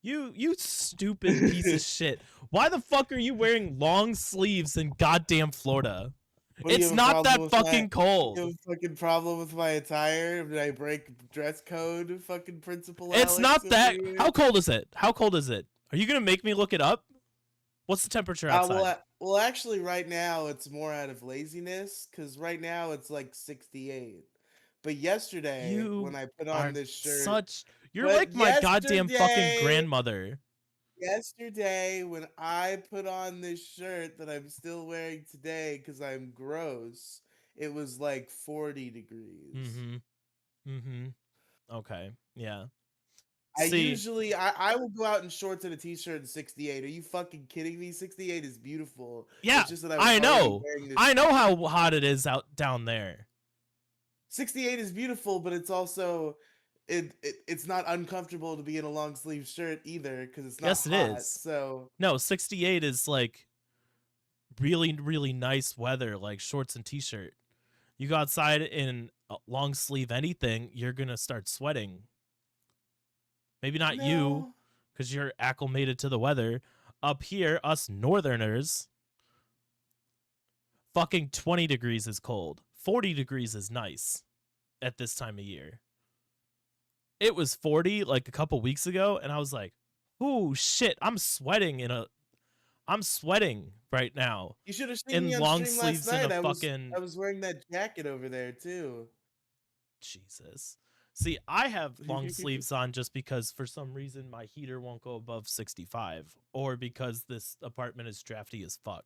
You stupid piece of shit. Why the fuck are you wearing long sleeves in goddamn Florida? What, do you It's have a not problem that with my? fucking You have cold. a fucking problem with my attire? Did I break dress code? Fucking Principal It's Alex not over that. here. How cold is it? How cold is it? Are you gonna make me look it up? What's the temperature outside? Well, actually, right now it's more out of laziness because right now it's like 68. But yesterday, when You I put on are this shirt, such. You're but like my goddamn fucking yesterday, grandmother. yesterday when I put on this shirt that I'm still wearing today because I'm gross, it was like 40 degrees. Mm-hmm. Mm-hmm. Okay. Yeah. I See. usually I will go out in shorts and a t-shirt in 68. Are you fucking kidding me? 68 is beautiful. Yeah. It's just that I was I already know. wearing this. I know how hot it is out down there. 68 is beautiful, but it's also it's not uncomfortable to be in a long sleeve shirt either because it's not Yes, it hot. is. So No, 68 is like really, really nice weather, like shorts and t-shirt. You go outside in a long sleeve anything, you're gonna start sweating. Maybe not you, no, because you're acclimated to the weather. Up here, us northerners, fucking 20 degrees is cold. 40 degrees is nice at this time of year. It was 40 like a couple weeks ago, and I was like, "Ooh, shit! I'm sweating right now you should have seen me in on long stream last sleeves and a night. fucking I was wearing that jacket over there too. Jesus." See, I have long sleeves on just because for some reason my heater won't go above 65, or because this apartment is drafty as fuck.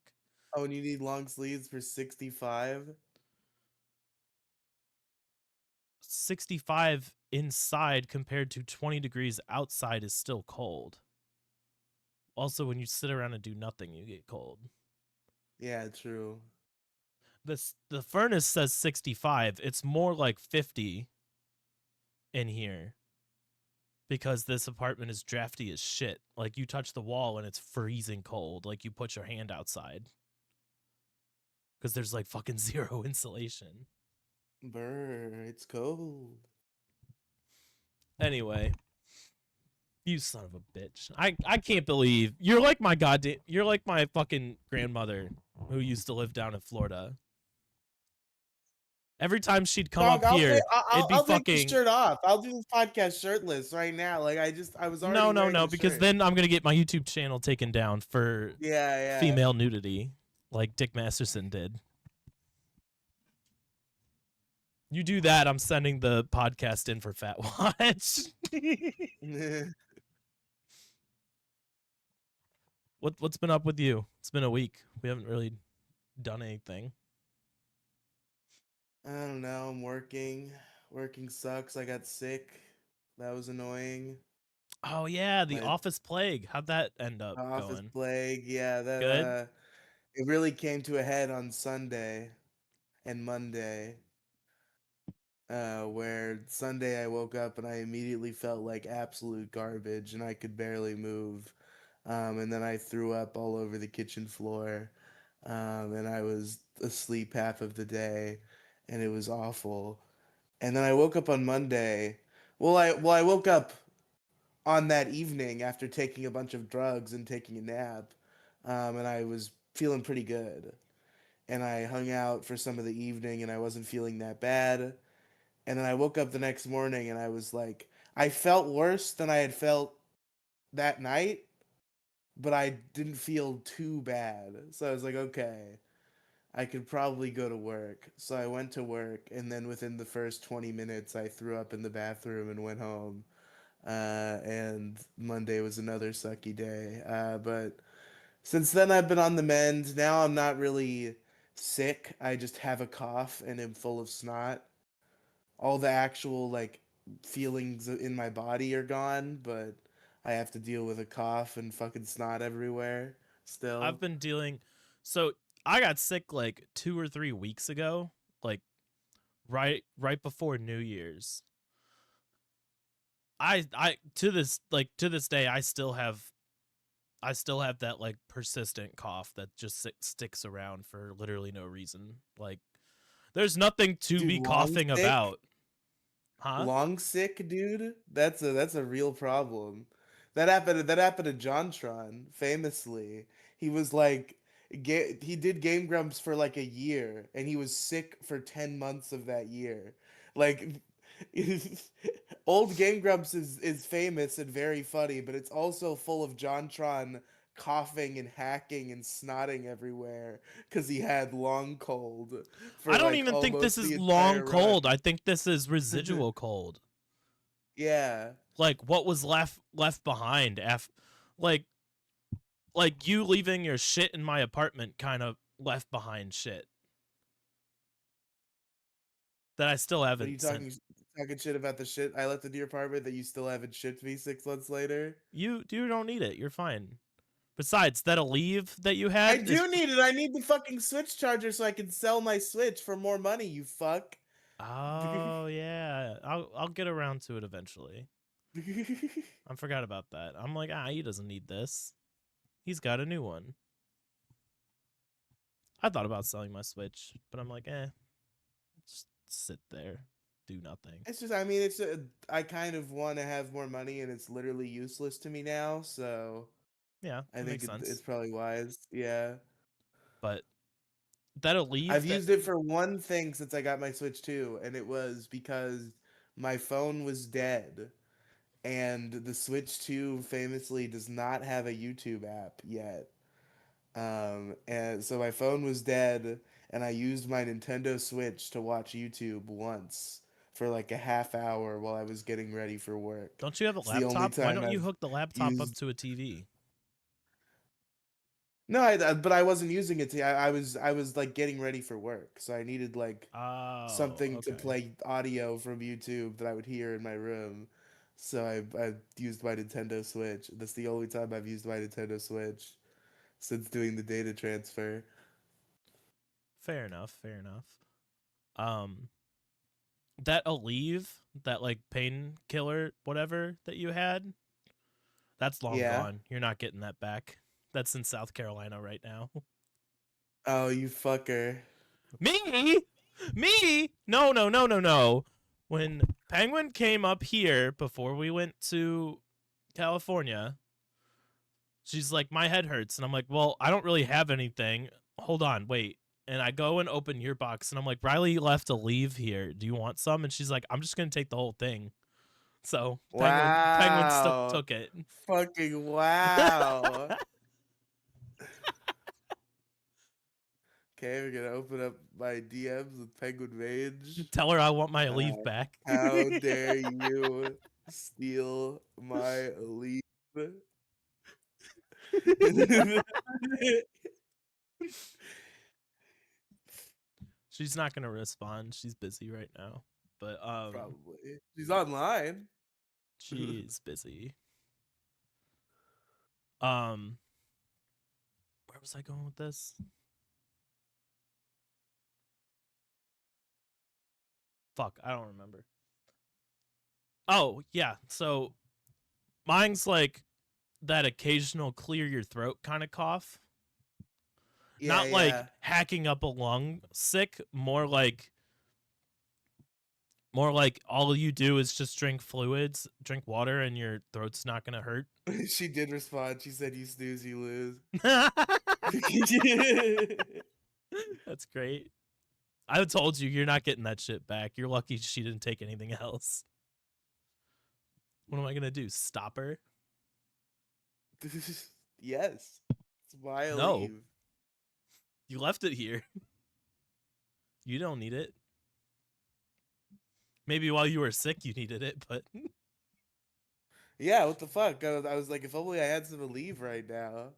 Oh, and you need long sleeves for 65? 65 inside compared to 20 degrees outside is still cold. Also, when you sit around and do nothing, you get cold. Yeah, true. The furnace says 65. It's more like 50 in here because this apartment is drafty as shit. Like you touch the wall and it's freezing cold. Like you put your hand outside because there's like fucking zero insulation. Brr, it's cold. Anyway, you son of a bitch. I can't believe you're like my goddamn you're like my fucking grandmother who used to live down in Florida. Every time she'd come Dog, up here, it'd be I'll take this fucking shirt off. I'll do this podcast shirtless right now. Like I was already no, no, wearing no, the because shirt. then I'm gonna get my YouTube channel taken down for Yeah, yeah. female nudity, like Dick Masterson did. You do that, I'm sending the podcast in for Fat Watch. What's been up with you? It's been a week. We haven't really done anything. I don't know. I'm working. Working sucks. I got sick. That was annoying. Oh yeah, the My Office Plague. How'd that end up office going? plague. Yeah, that Good. it really came to a head on Sunday and Monday. Where Sunday I woke up and I immediately felt like absolute garbage and I could barely move. And then I threw up all over the kitchen floor. And I was asleep half of the day and it was awful. And then I woke up on Monday. I woke up on that evening after taking a bunch of drugs and taking a nap. And I was feeling pretty good. And I hung out for some of the evening and I wasn't feeling that bad. And then I woke up the next morning and I was like, I felt worse than I had felt that night, but I didn't feel too bad. So I was like, okay, I could probably go to work. So I went to work, and then within the first 20 minutes, I threw up in the bathroom and went home. And Monday was another sucky day. But since then, I've been on the mend. Now I'm not really sick. I just have a cough and am full of snot. All the actual like feelings in my body are gone, but I have to deal with a cough and fucking snot everywhere I've still. been dealing. So I got sick like 2 or 3 weeks ago, like right before New Year's. I to this day I still have that like persistent cough that just sticks around for literally no reason. Like there's nothing to Dude, be coughing about. Huh? long sick, dude. That's a real problem. That happened to JonTron famously. He was like, he did Game Grumps for like a year, and he was sick for 10 months of that year. Like, old Game Grumps is famous and very funny, but it's also full of JonTron coughing and hacking and snotting everywhere because he had long cold for I don't like even think this almost is the long entire cold. run. I think this is residual cold. Yeah. Like what was left behind after, like like you leaving your shit in my apartment kind of left behind shit that I still What are you haven't sent. talking shit about the shit I left in your apartment that you still haven't shipped me 6 months later? You don't need it. You're fine. Besides, that leave that you I had is do need it. I need the fucking Switch charger so I can sell my Switch for more money, you fuck. oh yeah. I'll get around to it eventually. I forgot about that. I'm like, he doesn't need this. He's got a new one. I thought about selling my Switch, but I'm like, just sit there, do nothing. It's just, I mean, I kind of want to have more money and it's literally useless to me now, so Yeah, I that think makes sense. it's probably wise. Yeah. But that'll I've leave that. used it for one thing since I got my Switch too, and it was because my phone was dead. And the Switch 2 famously does not have a YouTube app yet. And so my phone was dead, and I used my Nintendo Switch to watch YouTube once for like a half hour while I was getting ready for work. Don't you have a It's the only laptop? Why time don't you I've hook the laptop up used. to a TV? No, but I wasn't using it. I was like getting ready for work, so I needed like Oh, something to okay. play audio from YouTube that I would hear in my room. So I used my Nintendo Switch. That's the only time I've used my Nintendo Switch since doing the data transfer. Fair enough. Fair enough. Um, that Aleve, that like painkiller, whatever that you had, that's long Yeah. gone. You're not getting that back. That's in South Carolina right now. Oh, you fucker. Me? Me? No, no, no, no, no. When Penguin came up here before we went to California, she's like, my head hurts. And I'm like, well, I don't really have anything. Hold on, wait. And I go and open your box and I'm like, Riely left a leave here. Do you want some? And she's like, I'm just gonna take the whole thing. So Penguin Wow. took it. Fucking wow. Okay, we're gonna open up my DMs with Penguin Mage. Tell her I want my Uh, leave back. how dare you steal my leave? She's not gonna respond. She's busy right now. But Probably. She's online. she's busy. Um where was I going with this? Fuck, I don't remember. Oh, yeah. So mine's like that occasional clear your throat kind of cough. Yeah, Not like yeah. hacking up a lung sick, more like all you do is just drink fluids, drink water and your throat's not going to hurt. She did respond. She said, "You snooze, you lose." That's great. I told you you're not getting that shit back. You're lucky she didn't take anything else. What am I going to do? Stop her? Yes, it's why I No. leave. You left it here. You don't need it. Maybe while you were sick you needed it, but Yeah, what the fuck? I was like, if only I had some leave right now.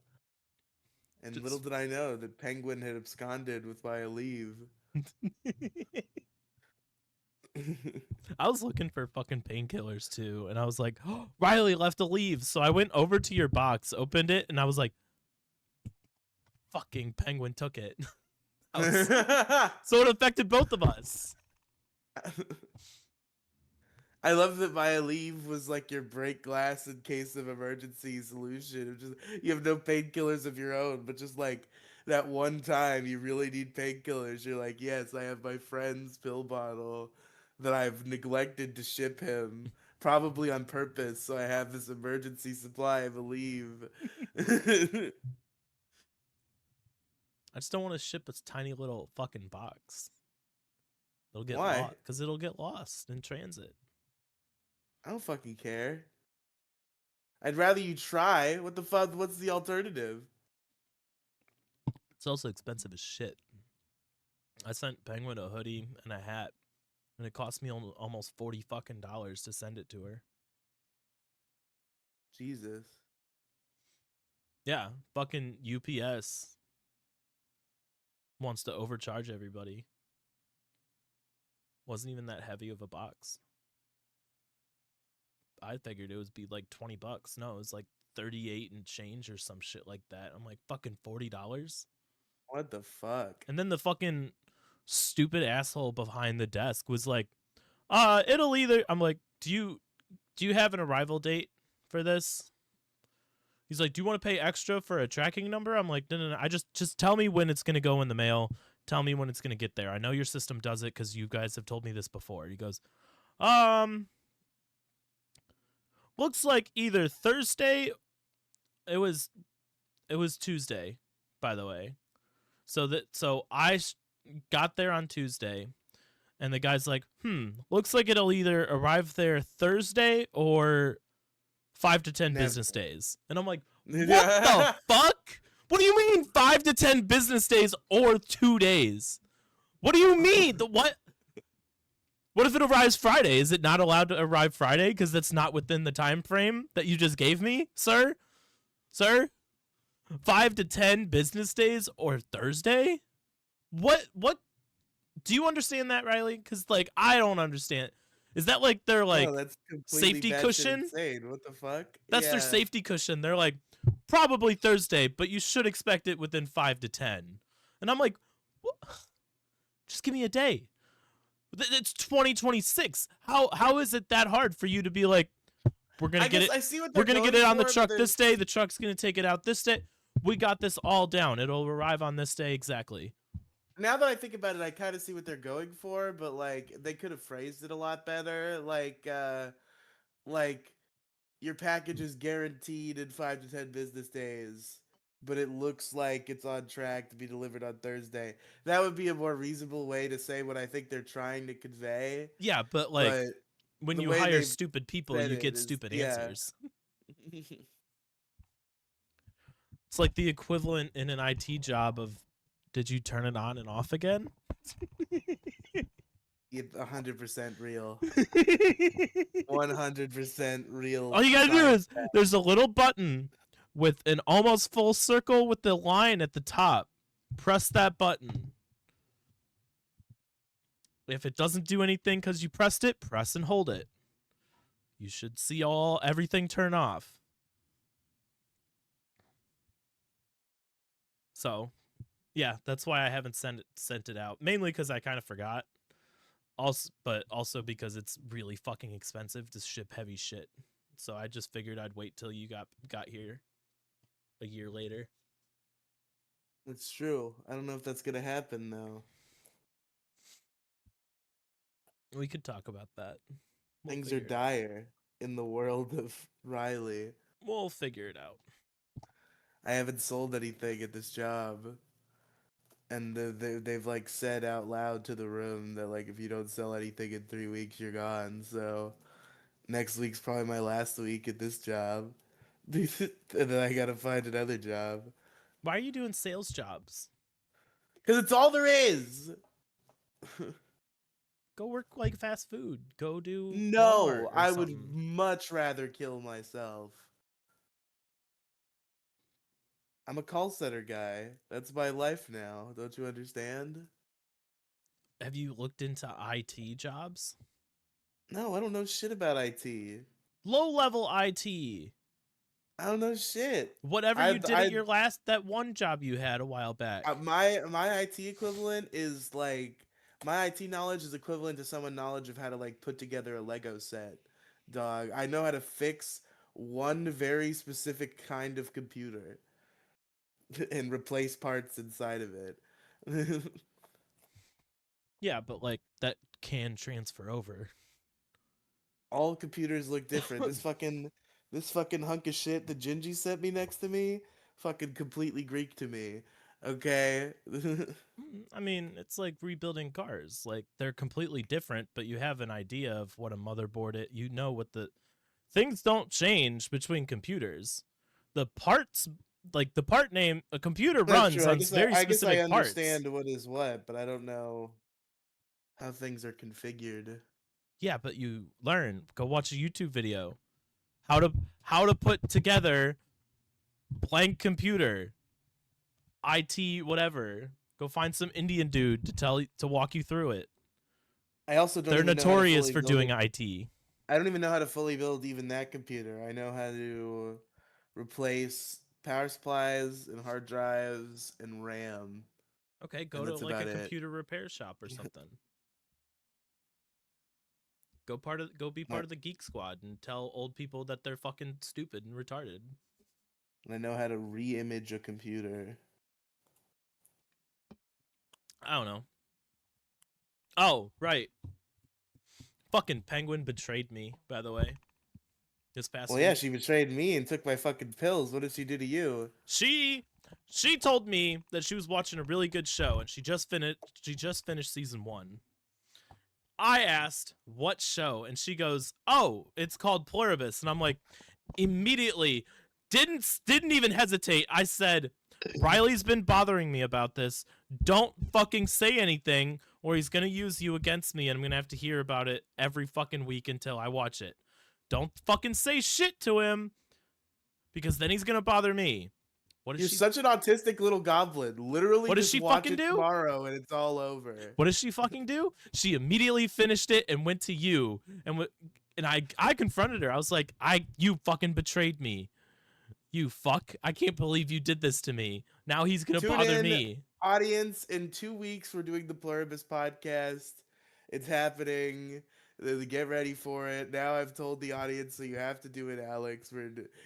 And little just did I know that Penguin had absconded with my leave. I was looking for fucking painkillers too, and I was like, oh, Riely left a leave. So I went over to your box, opened it, and I was like, fucking Penguin took it. So it affected both of us. I love that my leave was like your break glass in case of emergency solution. It just you have no painkillers of your own, but just like that one time you really need painkillers, you're like, yes, I have my friend's pill bottle that I've neglected to ship him probably on purpose, so I have this emergency supply, I believe. I just don't want to ship a tiny little fucking box. It'll get Why? lost because it'll get lost in transit. I don't fucking care. I'd rather you try. What the fuck? What's the alternative? It's also expensive as shit. I sent Penguin a hoodie and a hat, and it cost me almost $40 to send it to her. Jesus. Yeah, fucking UPS wants to overcharge everybody. Wasn't even that heavy of a box. I figured it would be like $20. No, it was like 38 and change or some shit like that. I'm like, fucking $40. What the fuck? And then the fucking stupid asshole behind the desk was like, it'll either, I'm like, do you have an arrival date for this? He's like, do you want to pay extra for a tracking number? I'm like, no. I just tell me when it's gonna go in the mail. Tell me when it's gonna get there. I know your system does it because you guys have told me this before. He goes, um, looks like either Thursday. It was Tuesday, by the way. So I got there on Tuesday, and the guy's like, looks like it'll either arrive there Thursday or 5 to 10 Never. business days. And I'm like, what the fuck? What do you mean 5 to 10 business days or 2 days? What do you mean? What? What if it arrives Friday? Is it not allowed to arrive Friday because that's not within the time frame that you just gave me, sir? Sir? 5 to 10 business days or Thursday? What do you understand that, Riely? Because like I don't understand. Is that like their No, like that's completely safety batshit cushion? insane. What the fuck? That's their Yeah. safety cushion. They're like, probably Thursday, but you should expect it within 5 to 10. And I'm like, what? Just give me a day. It's 2026. How is it that hard for you to be like, we're gonna I get guess it, I see what we're they're gonna get going it on the for, but truck there's this day. The truck's gonna take it out this day. We got this all down. It'll arrive on this day exactly. now that I think about it, I kind of see what they're going for, but like they could have phrased it a lot better. Like your package is guaranteed in 5 to 10 business days, but it looks like it's on track to be delivered on Thursday. That would be a more reasonable way to say what I think they're trying to convey. Yeah, but like But when the you way hire they've stupid people, said you it get is, stupid yeah. answers. It's like the equivalent in an IT job of, did you turn it on and off again? 100% real. 100% real. All you gotta do Science. is there's a little button with an almost full circle with the line at the top. Press that button. If it doesn't do anything because you pressed it, press and hold it. You should see everything turn off. So, yeah, that's why I haven't sent it out. Mainly because I kind of forgot. But also because it's really fucking expensive to ship heavy shit. So I just figured I'd wait till you got here a year later. It's true. I don't know if that's gonna happen though. We could talk about that. We'll Things are figure it out. dire in the world of Riley. We'll figure it out. I haven't sold anything at this job, and they've like said out loud to the room that like if you don't sell anything in 3 weeks, you're gone. So next week's probably my last week at this job, and then I gotta find another job Why are you doing sales jobs? because it's all there is. Go work like fast food. Go do Walmart No, or I would something. much rather kill myself. I'm a call center guy. That's my life now. Don't you understand? Have you looked into IT jobs? No, I don't know shit about IT. Low level IT. I don't know shit. Whatever I you did at I your that one job you had a while back. my IT equivalent is like my IT knowledge is equivalent to someone knowledge of how to like put together a Lego set. Dog, I know how to fix one very specific kind of computer and replace parts inside of it. Yeah, but like that can transfer over. All computers look different. This fucking hunk of shit that Gingy sent me next to me, fucking completely Greek to me. Okay. I mean, it's like rebuilding cars. Like they're completely different, but you have an idea of what a motherboard is. You know what the things don't change between computers. The parts, like the part name, a computer That's runs true. I on guess I, very I guess I specific parts. understand what is what, but I don't know how things are configured. Yeah, but you learn. Go watch a YouTube video. How to how to put together blank computer, IT, whatever. Go find some Indian dude to walk you through it. I also don't They're even know how to notorious fully for build doing it. IT. I don't even know how to fully build even that computer. I know how to replace power supplies and hard drives and RAM, Okay, and go to that's like a about it. computer repair shop or something. Go be I, part of the geek squad and tell old people that they're fucking stupid and retarded. I know how to re-image a computer. I don't know. Oh, right. Fucking Penguin betrayed me, by the way, this past Well, yeah, week. she betrayed me and took my fucking pills. What did she do to you? She she told me that she was watching a really good show and she just finished season 1. I asked what show and she goes, "Oh, it's called Pluribus." And I'm like, immediately didn't even hesitate. I said, "Riley's been bothering me about this. Don't fucking say anything or he's going to use you against me and I'm going to have to hear about it every fucking week until I watch it. Don't fucking say shit to him because then he's going to bother me." What does You're she such an autistic little goblin. Literally what does just she watch fucking it do? tomorrow and it's all over. What does she fucking do? She immediately finished it and went to you and I confronted her. I was like, you fucking betrayed me. You fuck. I can't believe you did this to me. Now he's going to Tune bother in, me. audience. In 2 weeks, we're doing the Pluribus podcast. It's happening. Get ready for it. Now I've told the audience, so you have to do it, Alex.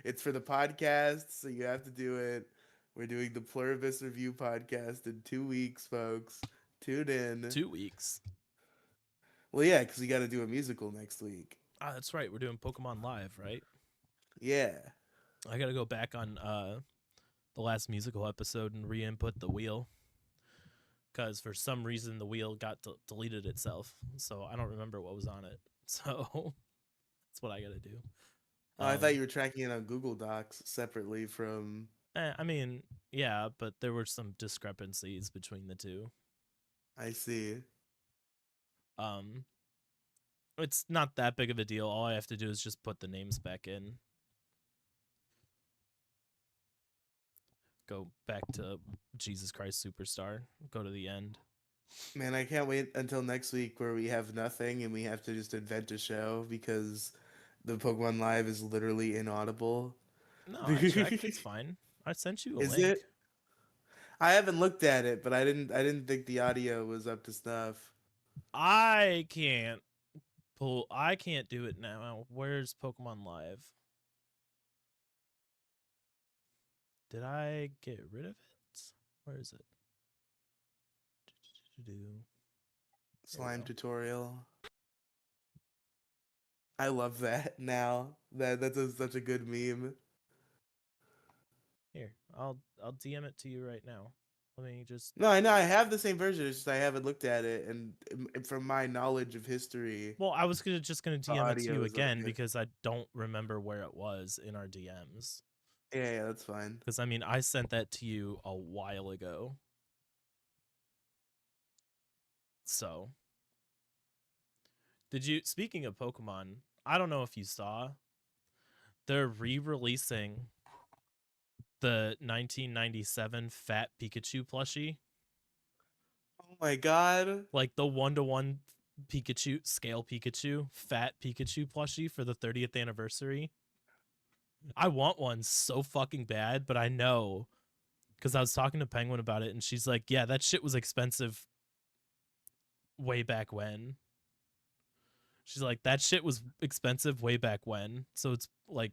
It's for the podcast, so you have to do it. We're doing the Pluribus review podcast in 2 weeks, folks. Tune in. 2 weeks. Well, yeah, because we got to do a musical next week. Ah, that's right. We're doing Pokemon Live, right? Yeah. I got to go back on the last musical episode and re-input the wheel because for some reason the wheel got deleted itself. So I don't remember what was on it. So that's what I got to do. Oh, I thought you were tracking it on Google Docs separately from. I mean, yeah, but there were some discrepancies between the two. I see. Um, it's not that big of a deal. All I have to do is just put the names back in. Go back to Jesus Christ Superstar. Go to the end. Man, I can't wait until next week where we have nothing and we have to just invent a show because the Pokemon Live is literally inaudible. No, I checked. It's fine. I sent you a Is link. it? I haven't looked at it, but I didn't think the audio was up to snuff. I can't I can't do it now. Where's Pokemon Live? Did I get rid of it? Where is it? There we Slime go. tutorial. I love that now. Such a good meme. Here, I'll DM it to you right now. Let me just. No, I know I have the same version. It's just I haven't looked at it, and from my knowledge of history, Well, I was just gonna the DM it to audio you is again okay. because I don't remember where it was in our DMs. Yeah, yeah, that's fine. Because I mean, I sent that to you a while ago. So, did you? Speaking of Pokemon, I don't know if you saw. They're re-releasing the 1997 Fat Pikachu plushie, Oh my god. like the 1-to-1 Pikachu scale Pikachu, Fat Pikachu plushie for the 30th anniversary. I want one so fucking bad, but I know because I was talking to Penguin about it, and she's like, "Yeah, that shit was expensive way back when." She's like, "That shit was expensive way back when." So it's like,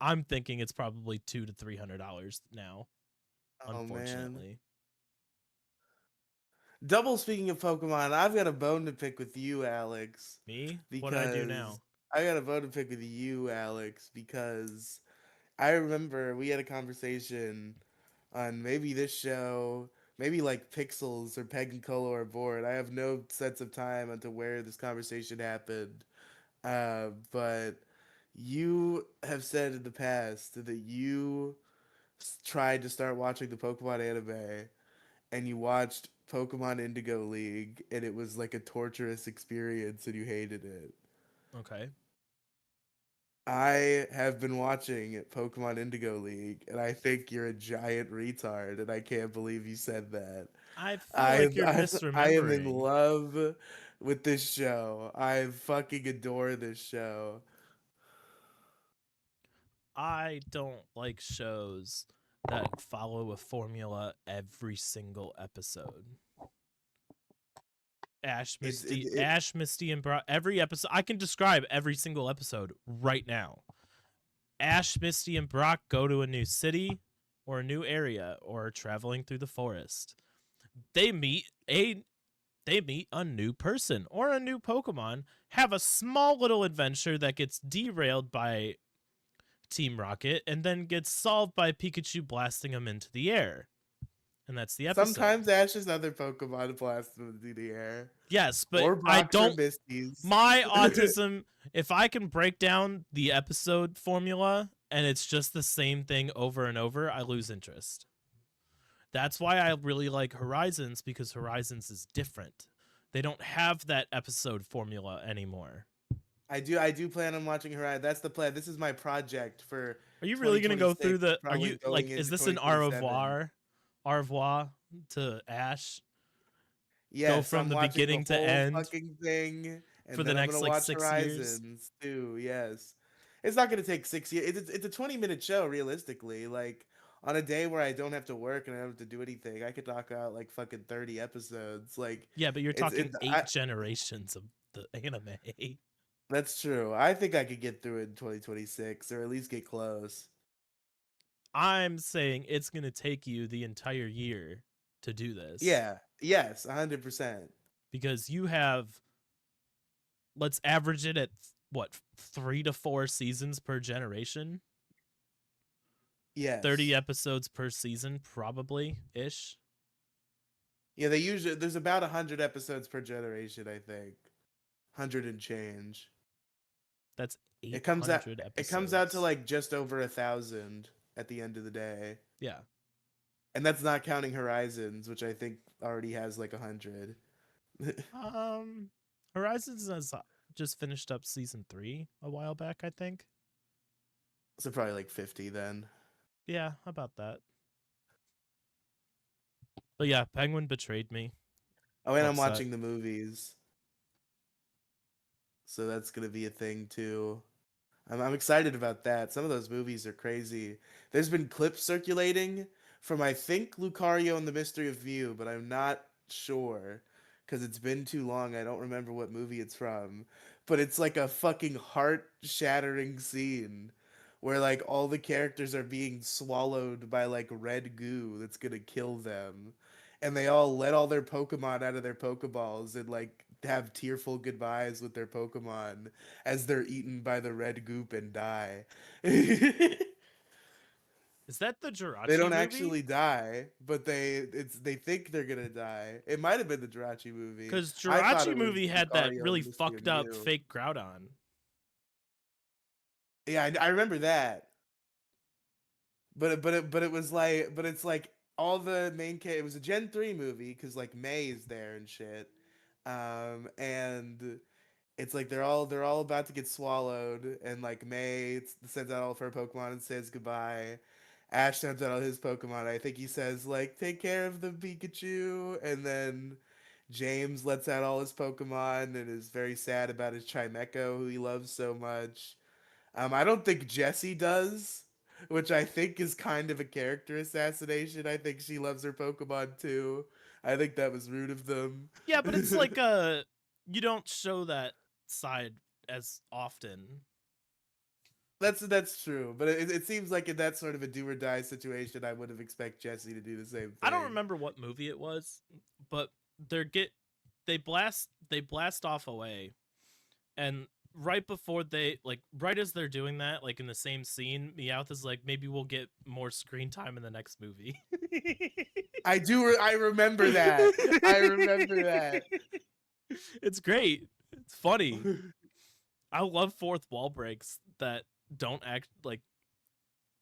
I'm thinking it's probably $200 to $300 now. Oh man. Unfortunately, Double speaking of Pokemon, I've got a bone to pick with you, Alex, me, what did I do because now? I got a vote to pick with you, Alex, because I remember we had a conversation on maybe this show, maybe like Pixels or Peg and Colo are bored. I have no sense of time onto where this conversation happened. But you have said in the past that you tried to start watching the Pokemon anime and you watched Pokemon Indigo League and it was like a torturous experience and you hated it. Okay. I have been watching Pokemon Indigo League and I think you're a giant retard and I can't believe you said that. I feel I like you're I am in misremembering. love with this show. I fucking adore this show. I don't like shows that follow a formula every single episode. It's it Ash, Misty, and Brock. Every episode, I can describe every single episode right now. Ash, Misty, and Brock go to a new city or a new area or are traveling through the forest. They meet a they meet a new person or a new Pokemon, have a small little adventure that gets derailed by Team Rocket, and then gets solved by Pikachu blasting them into the air. And that's the episode. sometimes Ash's other Pokemon blast them into the air. Yes, but Or I Brock's or don't. Misty's. My autism, if I can break down the episode formula and it's just the same thing over and over, I lose interest. That's why I really like Horizons, because Horizons is different. They don't have that episode formula anymore. I do plan on watching Horizon. That's the plan. This is my project for Are you really going to go through 2026, the. Are probably you going like. Is into this an 2027. au revoir to Ash? Go Yes, from I'm the watching the beginning to whole end fucking thing, for and the then I'm next gonna like watch 6 years? Horizons too. Yes, it's not gonna take 6 years. It's a 20-minute show, realistically. Like on a day where I don't have to work and I don't have to do anything, I could knock out like fucking 30 episodes. Like Yeah, but you're talking it's eight generations of the anime. that's true. I think I could get through it in 2026, or at least get close. I'm saying it's going to take you the entire year to do this Yeah. Yes. 100%. because you have, let's average it at what, 3 to 4 seasons per generation? 30 Yes. episodes per season, probably ish. Yeah. They usually there's about 100 episodes per generation. I think 100 and change. That's It comes out. 800 It comes out to episodes. like just over 1,000 at the end of the day, Yeah. and that's not counting Horizons, which I think already has like 100. Um, Horizons has just finished up season 3 a while back, I think. So probably like 50 then. Yeah, about that. But yeah, Penguin betrayed me. Oh, and I'm Upset. watching the movies, so that's gonna be a thing too. I'm excited about that. Some of those movies are crazy. There's been clips circulating from I think Lucario and the Mystery of Mew, but I'm not sure because it's been too long. I don't remember what movie it's from, but it's like a fucking heart-shattering scene where like all the characters are being swallowed by like red goo that's gonna kill them. And they all let all their Pokemon out of their Pokeballs and like have tearful goodbyes with their Pokemon as they're eaten by the red goop and die. They Is that the Jirachi don't movie? actually die, but they think they're gonna die. It might have been the Jirachi movie. Because I thought Jirachi it was movie had that Lucario really and Mystery of fucked up Mew. fake Groudon. Yeah, I remember that. But it was like it's like all the main it was a Gen 3 movie because like May is there and shit. And it's like they're all about to get swallowed, and like May sends out all of her Pokemon and says goodbye. Ash sends out all his Pokemon. I think he says like take care of the Pikachu, and then James lets out all his Pokemon and is very sad about his Chimecho, who he loves so much. I don't think Jessie does, which I think is kind of a character assassination. I think she loves her Pokemon too. I think that was rude of them. Yeah, but it's like a you don't show that side as often. That's true, but it seems like in that sort of a do or die situation, I would have expect Jesse to do the same I don't thing. remember what movie it was, but they blast off away, and right before they like right as they're doing that, like in the same scene, Meowth is like, maybe we'll get more screen time in the next movie. I remember that. I remember that. It's great. It's funny. I love fourth wall breaks that don't act like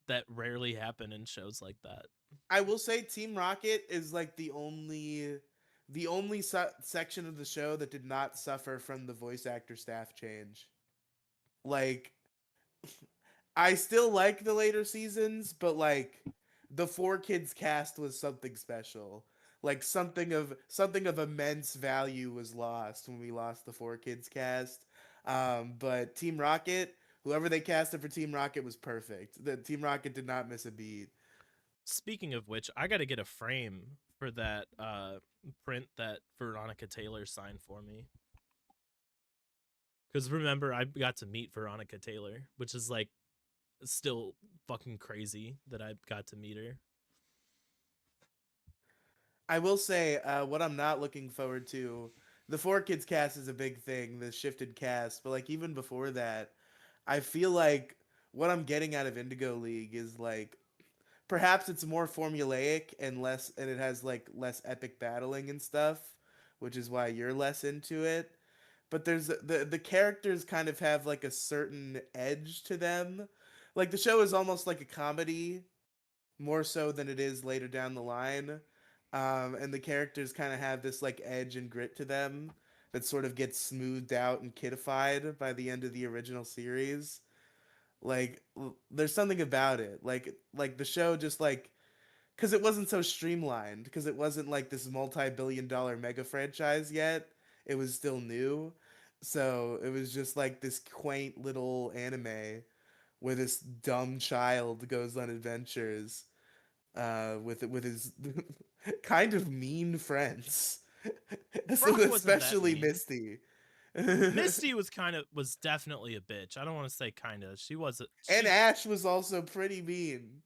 that rarely happen in shows like that. I will say Team Rocket is like the only section of the show that did not suffer from the voice actor staff change. Like I still like the later seasons, but like the Four Kids cast was something special. Like something of immense value was lost when we lost the Four Kids cast. But Team Rocket, whoever they casted for Team Rocket was perfect. The Team Rocket did not miss a beat. Speaking of which, I got to get a frame for that print that Veronica Taylor signed for me. Because remember, I got to meet Veronica Taylor, which is like still fucking crazy that I got to meet her. I will say what I'm not looking forward to. The Four Kids cast is a big thing, the shifted cast, but like even before that, I feel like what I'm getting out of Indigo League is like perhaps it's more formulaic and less, and it has like less epic battling and stuff, which is why you're less into it. But there's the characters kind of have like a certain edge to them. Like the show is almost like a comedy more so than it is later down the line. And the characters kind of have this like edge and grit to them that sort of gets smoothed out and kidified by the end of the original series. Like there's something about it. Like the show just like because it wasn't so streamlined, because it wasn't like this multi-billion-dollar mega franchise yet. It was still new. So it was just like this quaint little anime where this dumb child goes on adventures with his kind of mean friends, Brock wasn't that especially mean. Misty. Misty was definitely a bitch. I don't want to say kind of. She was a, And she Ash was also pretty mean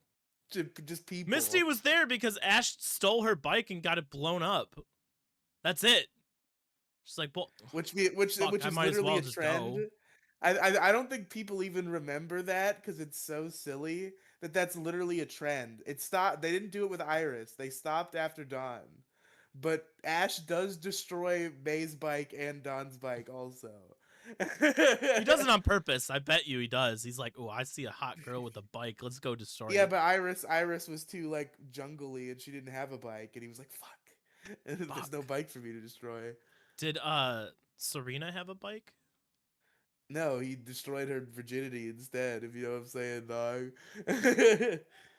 to just Misty people, was there because Ash stole her bike and got it blown up. That's it. She's like, well, fuck, which I is might as literally well a just trend. go. I don't think people even remember that because it's so silly that that's literally a trend. It stopped. They didn't do it with Iris. They stopped after Dawn, but Ash does destroy May's bike and Dawn's bike also. He does it on purpose. I bet you he does. He's like, oh, I see a hot girl with a bike. Let's go destroy Yeah, it. but Iris was too like jungly and she didn't have a bike, and he was like, "Fuck, there's no Fuck. bike for me to destroy." Did Serena have a bike? No, he destroyed her virginity instead, if you know what I'm saying, dog.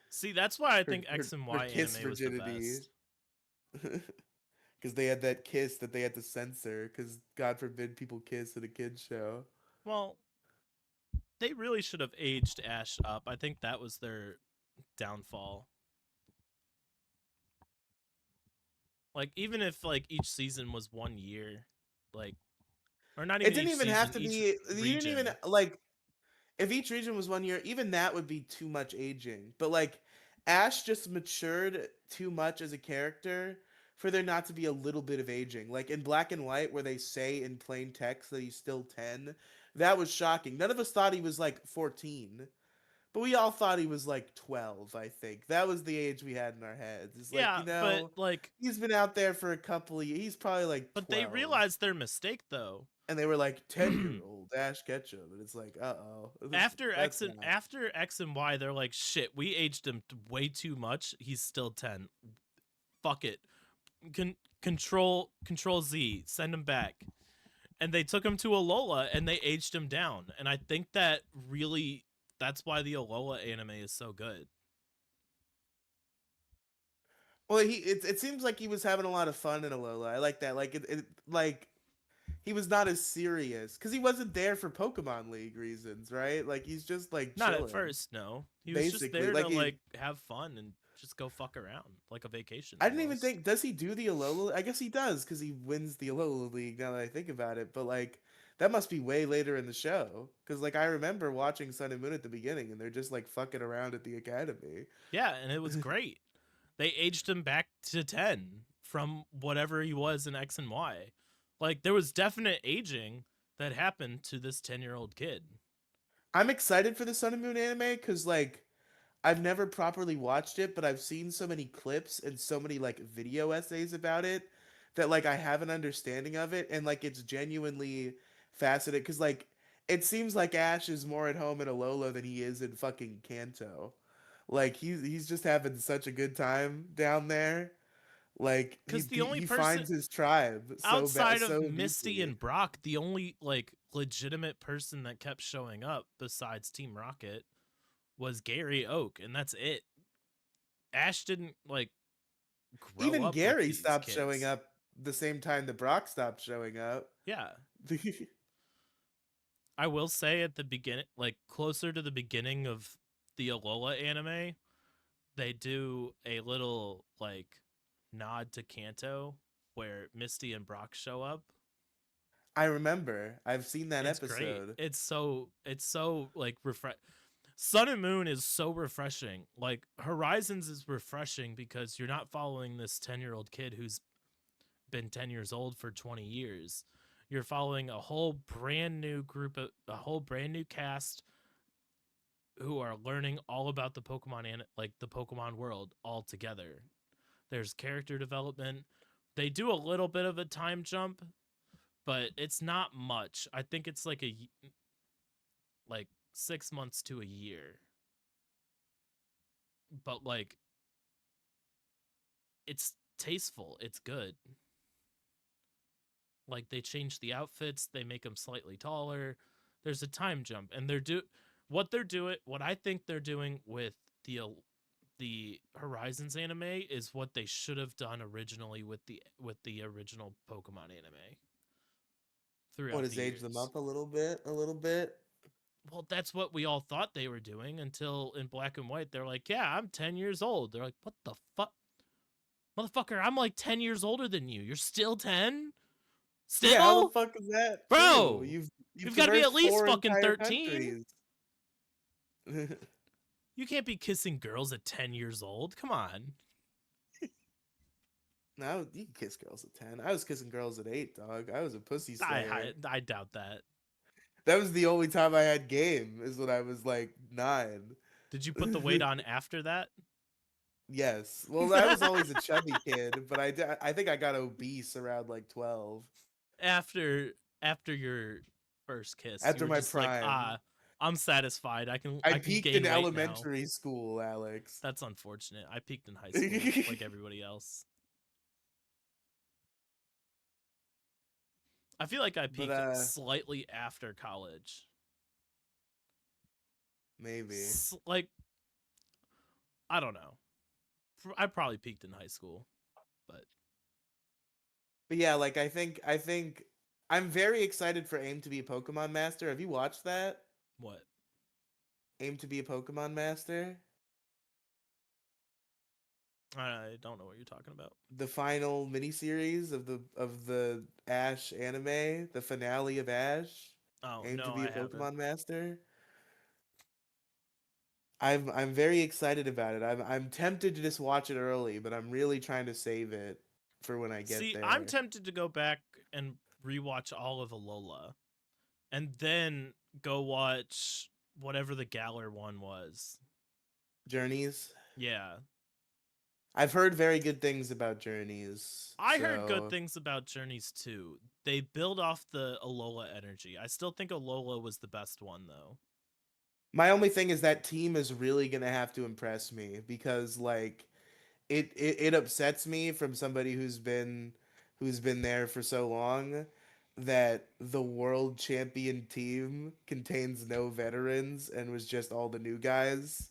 See, that's why I her, think her, X and her Y kiss anime was the virginity. best. Because they had that kiss that they had to censor, because God forbid people kiss at a kid's show. Well, they really should have aged Ash up. I think that was their downfall. Like even if like each season was 1 year, like or not It even didn't each even have season, to each be, you didn't even, region. like, if each region was 1 year, even that would be too much aging. But like Ash just matured too much as a character for there not to be a little bit of aging. Like in Black and White, where they say in plain text that he's still 10, that was shocking. None of us thought he was like 14, but we all thought he was like 12, I think. That was the age we had in our heads. It's like, Yeah, but like he's been out there for a couple of years. He's probably like but they 12. realized their mistake though. And they were like 10-year-old Ash Ketchum. And it's like, uh-oh. That's not. After X and Y, they're like, shit, we aged him way too much. He's still 10. Fuck it. Control Z, send him back. And they took him to Alola and they aged him down. And I think that really that's why the Alola anime is so good. Well, it seems like he was having a lot of fun in Alola. I like that. Like he was not as serious because he wasn't there for Pokemon League reasons, right? Like he's just like Not at chilling, first, no. He was just basically. there to Like like have fun and just go fuck around, like a vacation I didn't even almost. think, does he do the Alola? I guess he does because he wins the Alola League. Now that I think about it, but like that must be way later in the show because like I remember watching Sun and Moon at the beginning and they're just like fucking around at the academy. Yeah, and it was great. They aged him back to 10 from whatever he was in X and Y. Like there was definite aging, that happened to this 10-year-old kid. I'm excited for the Sun and Moon anime because like I've never properly watched it, but I've seen so many clips and so many like video essays about it that like I have an understanding of it and like it's genuinely fascinating because like it seems like Ash is more at home in Alola than he is in fucking Kanto. Like he's just having such a good time down there. Like Because the only he person finds his tribe outside of so Misty deeply. and Brock, the only like legitimate person that kept showing up besides Team Rocket was Gary Oak, and that's it. Ash didn't like grow Even up with Gary these stopped showing kids. up the same time that Brock stopped showing up. Yeah. I will say at the beginning, like closer to the beginning of the Alola anime, they do a little like nod to Kanto where Misty and Brock show up. I remember. I've seen that It's great. episode. It's so like refresh. Sun and Moon is so refreshing. Like Horizons is refreshing because you're not following this 10-year-old kid who's been 10 years old for 20 years. You're following a whole brand new group of a whole brand new cast who are learning all about the Pokemon and like the Pokemon world all together. There's character development. They do a little bit of a time jump, but it's not much. I think it's like 6 months to a year. But like it's tasteful. It's good. Like they change the outfits, they make them slightly taller. There's a time jump, and what I think they're doing with the Horizons anime is what they should have done originally with the original Pokemon anime What throughout has the aged them years. up a little bit? A little bit? Well, that's what we all thought they were doing until in Black and White they're like, "Yeah, I'm 10 years old." They're like, "What the fuck? Motherfucker, I'm like 10 years older than you. You're still 10?" Yeah, how the Still? fuck is that true? Bro, You've you've got to be at traversed least four fucking entire 13. countries. You can't be kissing girls at 10 years old. Come on. Now you can kiss girls at 10. I was kissing girls at 8, dog. I was a pussy I slayer. I, I doubt that. That was the only time I had game, is when I was like 9. Did you put the weight on after that? Yes. Well, I was always a chubby kid, but I think I got obese around like 12 after after your first kiss, you after were my just like, prime. I'm satisfied. I can I I can peaked in gain weight now. elementary school, Alex. That's unfortunate. I peaked in high school like everybody else. I feel like I But peaked slightly after college. maybe. Like I don't know. I probably peaked in high school, but But yeah, like I think I'm very excited for Aim to be a Pokemon Master. Have you watched that? what? Aim to be a Pokemon Master? I don't know what you're talking about. The final miniseries of the Ash anime, the finale of Ash, Oh, Aim to no, be I a haven't. Pokemon Master. I'm very excited about it. I'm tempted to just watch it early, but I'm really trying to save it for when I get See, I'm there. tempted to go back and rewatch all of Alola and then go watch whatever the Galar one was. Journeys. Yeah. I've heard very good things about Journeys, I heard good so things about Journeys too. They build off the Alola energy. I still think Alola was the best one though. my only thing is that team is really gonna have to impress me because like it upsets me from somebody who's been there for so long that the world champion team contains no veterans and was just all the new guys.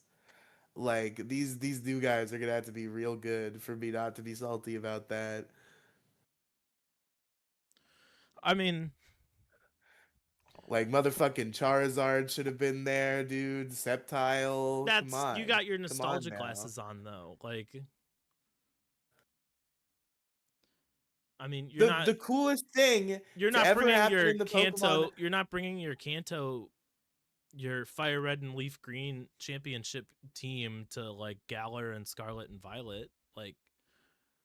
Like these new guys are gonna have to be real good for me not to be salty about that. I mean, Like motherfucking Charizard should have been there, dude. Sceptile, that's you got your come on nostalgia now. glasses on though. Like, I mean, The coolest thing you're to not ever bringing happen your in the Pokemon. Kanto, you're not bringing your Kanto, your Fire Red and Leaf Green championship team to like Galar and Scarlet and Violet. Like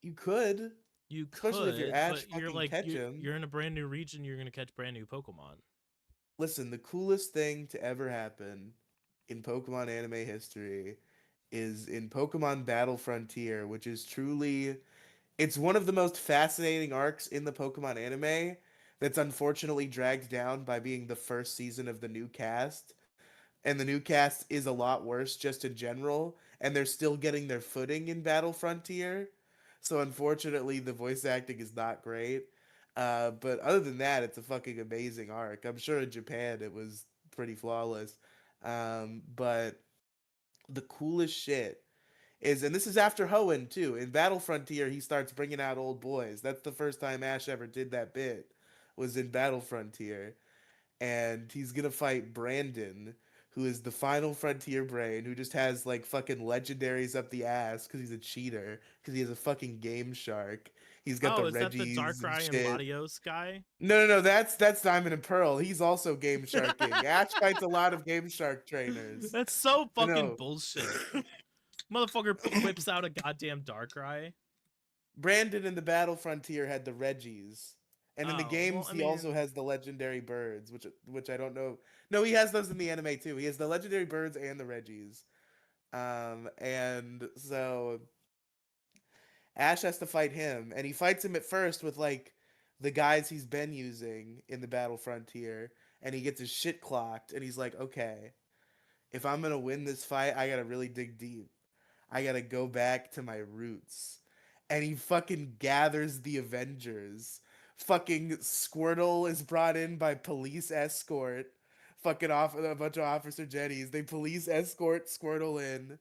You could. You especially if you're could, Ash but you're fucking like Ketchum. you're in a brand new region. You're gonna catch brand new Pokemon. Listen, the coolest thing to ever happen in Pokemon anime history is in Pokemon Battle Frontier, which is truly it's one of the most fascinating arcs in the Pokemon anime that's unfortunately dragged down by being the first season of the new cast. And the new cast is a lot worse just in general, and they're still getting their footing in Battle Frontier. So unfortunately, the voice acting is not great. But other than that, it's a fucking amazing arc. I'm sure in Japan it was pretty flawless. But the coolest shit is, and this is after Hoenn too. In Battle Frontier, he starts bringing out old boys. That's the first time Ash ever did that bit. Was in Battle Frontier, and he's gonna fight Brandon, who is the final frontier brain, who just has like fucking legendaries up the ass because he's a cheater, because he has a fucking game shark. He's got the Oh, is that the Reggies and Darkrai and shit. Latios guy? No, that's Diamond and Pearl. He's also game sharking. Ash fights a lot of game shark trainers. That's so But fucking no. bullshit. Motherfucker whips out a goddamn Darkrai. Brandon in the Battle Frontier had the Reggies. And in the Oh, well, games I he also mean, has the legendary birds, which I don't know. No, he has those in the anime too. He has the legendary birds and the Reggies. And so Ash has to fight him, and he fights him at first with like the guys he's been using in the Battle Frontier, and he gets his shit clocked, and he's like, okay, if I'm gonna win this fight, I gotta really dig deep. I gotta go back to my roots. And he fucking gathers the Avengers. Fucking Squirtle is brought in by police escort. Fucking off a bunch of Officer Jennies. They police escort Squirtle in.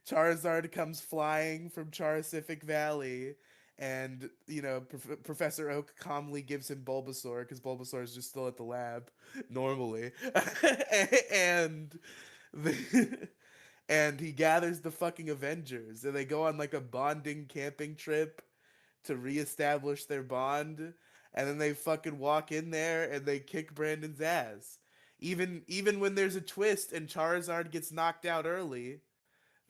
Charizard comes flying from Charcific Valley. And, Professor Oak calmly gives him Bulbasaur because Bulbasaur is just still at the lab normally. and the, and he gathers the fucking Avengers, and they go on like a bonding camping trip to reestablish their bond, and then they fucking walk in there and they kick Brandon's ass. Even when there's a twist and Charizard gets knocked out early,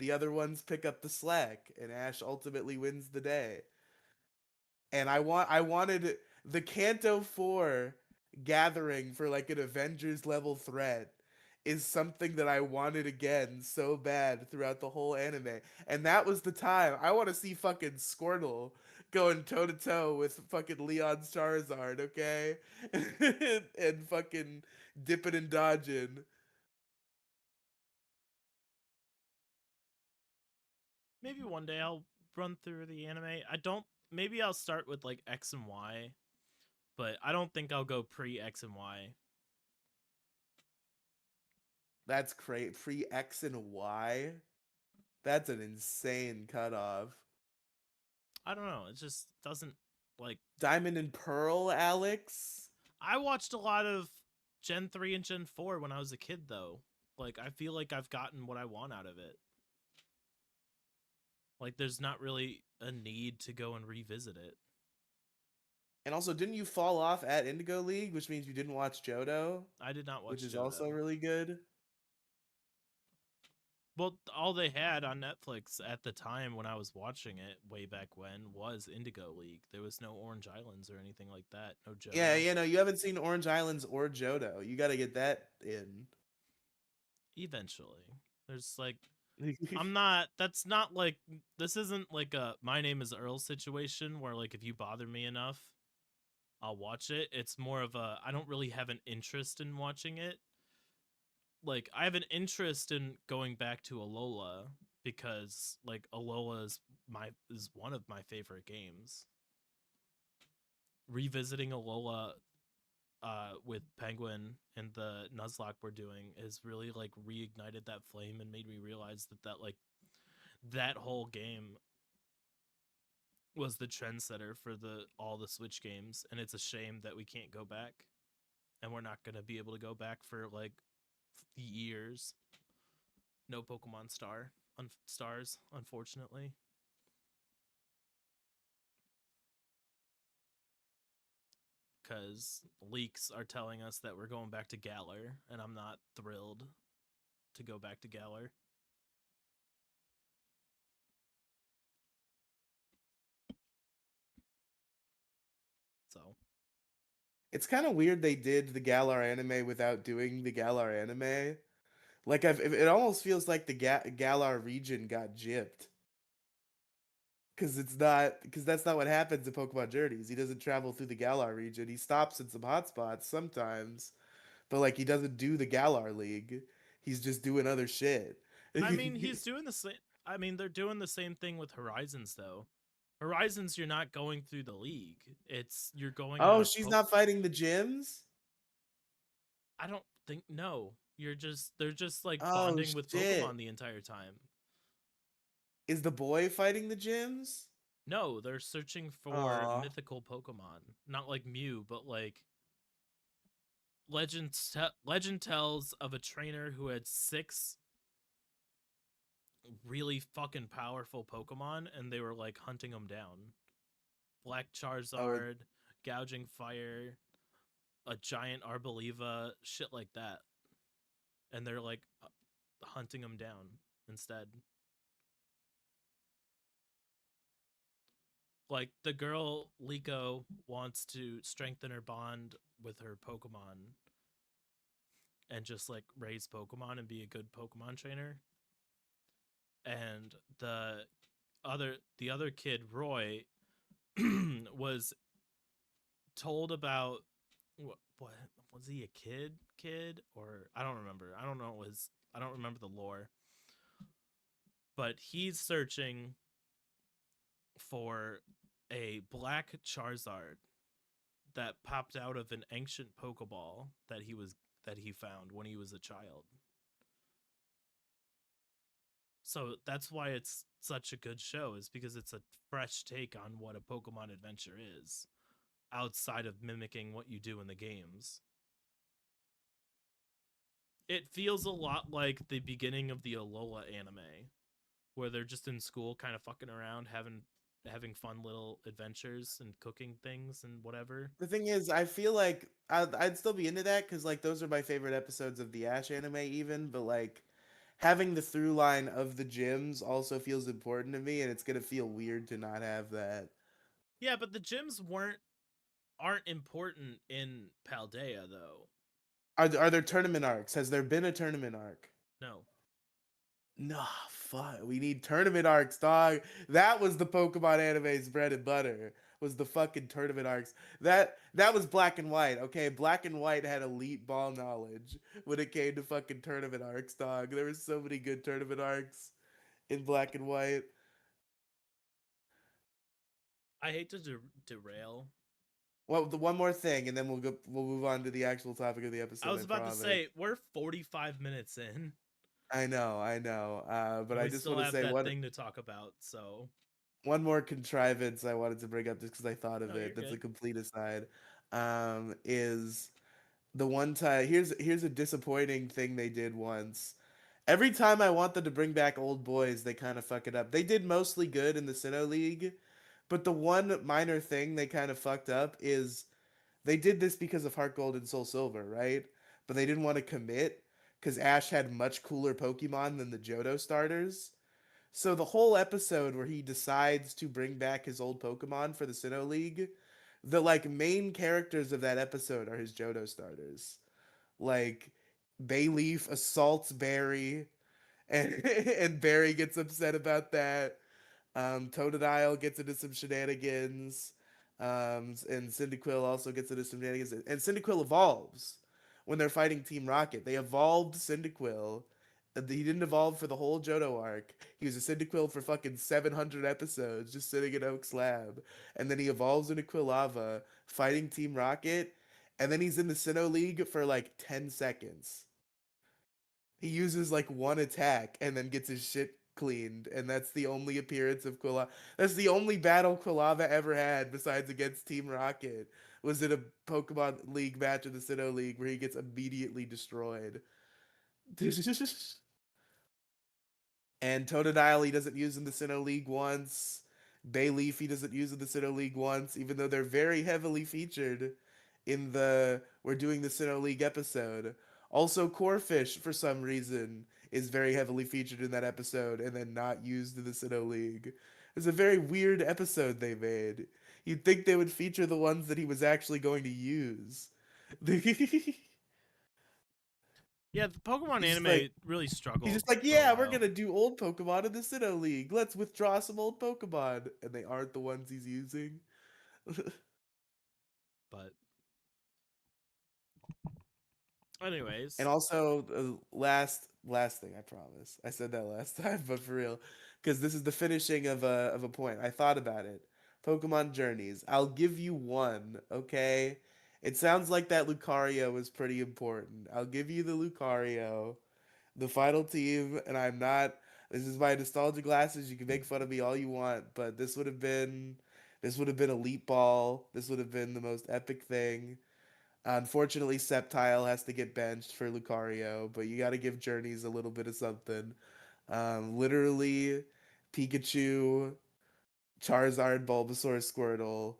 the other ones pick up the slack, and Ash ultimately wins the day. And I wanted the Kanto 4 gathering for like an Avengers level threat is something that I wanted again so bad throughout the whole anime. And that was the time. I want to see fucking Squirtle going toe to toe with fucking Leon's Charizard, okay? And fucking dipping and dodging. maybe one day I'll run through the anime. I don't. Maybe I'll start with like X and Y, but I don't think I'll go pre X and Y. That's great. Pre X and Y. That's an insane cutoff. I don't know. It just doesn't like. Diamond and Pearl, Alex. I watched a lot of Gen 3 and Gen 4 when I was a kid, though. Like, I feel like I've gotten what I want out of it. Like, there's not really a need to go and revisit it. And also, didn't you fall off at Indigo League, which means you didn't watch Johto, I did not which watch is also Johto. really good. Well, all they had on Netflix at the time when I was watching it way back when was Indigo League. There was no Orange Islands or anything like that. No Yeah, Johto. you haven't seen Orange Islands or Johto. You got to get that in. Eventually. There's like I'm not that's not like this isn't like a My Name is Earl situation where like if you bother me enough, I'll watch it. It's more of a I don't really have an interest in watching it. Like I have an interest in going back to Alola because like Alola is one of my favorite games. Revisiting Alola with Penguin and the Nuzlocke we're doing is really like reignited that flame and made me realize that like that whole game was the trendsetter for the all the Switch games, and it's a shame that we can't go back, and we're not gonna be able to go back for like years. No Pokemon stars, unfortunately, because leaks are telling us that we're going back to Galar, and I'm not thrilled to go back to Galar. It's kind of weird they did the Galar anime without doing the Galar anime. Like it almost feels like the Galar region got gypped because that's not what happens in Pokemon Journeys. He doesn't travel through the Galar region. He stops in some hotspots sometimes, but like he doesn't do the Galar League. He's just doing other shit. I mean, he's doing the same. I mean, they're doing the same thing with Horizons, though. Horizons, you're not going through the league. It's you're going on Oh, a she's not fighting the gyms? I don't think no. You're just they're just like Oh bonding with shit. Pokemon the entire time. Is the boy fighting the gyms? No, they're searching for Aw. mythical Pokemon. Not like Mew, but like legend tells of a trainer who had 6 really fucking powerful Pokemon and they were like hunting them down. Black Oh, Charizard, gouging fire, a giant Arboliva, shit like that. And they're like hunting them down instead. Like the girl Liko wants to strengthen her bond with her Pokemon and just like raise Pokemon and be a good Pokemon trainer. And the other kid Roy was told about what was he a kid or I don't remember. I don't know it was I don't remember the lore. But he's searching for a black Charizard that popped out of an ancient Pokeball that he found when he was a child. So that's why it's such a good show, is because it's a fresh take on what a Pokemon adventure is, outside of mimicking what you do in the games. It feels a lot like the beginning of the Alola anime, where they're just in school kind of fucking around, having fun little adventures and cooking things and whatever. the thing is, I feel like I'd still be into that because like those are my favorite episodes of the Ash anime, even. But like having the through line of the gyms also feels important to me, and it's gonna feel weird to not have that. Yeah, but the gyms weren't aren't important in Paldea though. Are there tournament arcs? Has there been a tournament arc? No. No, fuck. We need tournament arcs, dog. That was the Pokemon anime's bread and butter. Was the fucking tournament arcs. That was black and white. Okay, black and white had elite ball knowledge when it came to fucking tournament arcs, dog. There were so many good tournament arcs in black and white. I hate to derail. Well, the one more thing, and then we'll move on to the actual topic of the I episode. was I about to promise. say we're 45 minutes in I know. But and I we just still want to have say that thing to talk about. So, one more contrivance I wanted to bring up just because I thought of no, you're it. That's a good. complete aside. Is the one time here's a disappointing thing they did once. Every time I want them to bring back old boys, they kind of fuck it up. They did mostly good in the Sinnoh League, but the one minor thing they kind of fucked up is they did this because of Heart Gold and Soul Silver, right? But they didn't want to commit because Ash had much cooler Pokemon than the Johto starters. So the whole episode where he decides to bring back his old Pokemon for the Sinnoh League, the like main characters of that episode are his Johto starters. Like Bayleaf assaults Barry, and and Barry gets upset about that. Totodile gets into some shenanigans. And Cyndaquil also gets into some shenanigans. And Cyndaquil evolves when they're fighting Team Rocket. They evolved Cyndaquil. He didn't evolve for the whole Johto arc. He was a Cyndaquil for fucking 700 episodes, just sitting in Oak's lab. And then he evolves into Quilava, fighting Team Rocket. And then he's in the Sinnoh League for like 10 seconds. He uses like one attack and then gets his shit cleaned, and that's the only appearance of Quilava. That's the only battle Quilava ever had besides against Team Rocket. Was in a Pokemon League match in the Sinnoh League where he gets immediately destroyed. And Totodile he doesn't use in the Sinnoh League once. Bayleaf he doesn't use in the Sinnoh League once, even though they're very heavily featured in the We're Doing the Sinnoh League episode. Also, Corphish, for some reason, is very heavily featured in that episode and then not used in the Sinnoh League. It's a very weird episode they made. You'd think they would feature the ones that he was actually going to use. He's Yeah, the Pokemon just like anime really he's struggled just like, for a yeah, we're while, gonna do old Pokemon in the Sinnoh League. Let's withdraw some old Pokemon, and they aren't the ones he's using. but And anyways, also, last thing, I promise. I said that last time, but for real, because this is the finishing of a point. I thought about it. Pokemon Journeys. I'll give you one, okay? It sounds like that Lucario was pretty important. I'll give you the Lucario, the final team, and I'm not. This is my nostalgia glasses. You can make fun of me all you want, but this would have been Elite Ball. This would have been the most epic thing. Unfortunately, Sceptile has to get benched for Lucario, but you got to give Journeys a little bit of something. Literally, Pikachu, Charizard, Bulbasaur, Squirtle,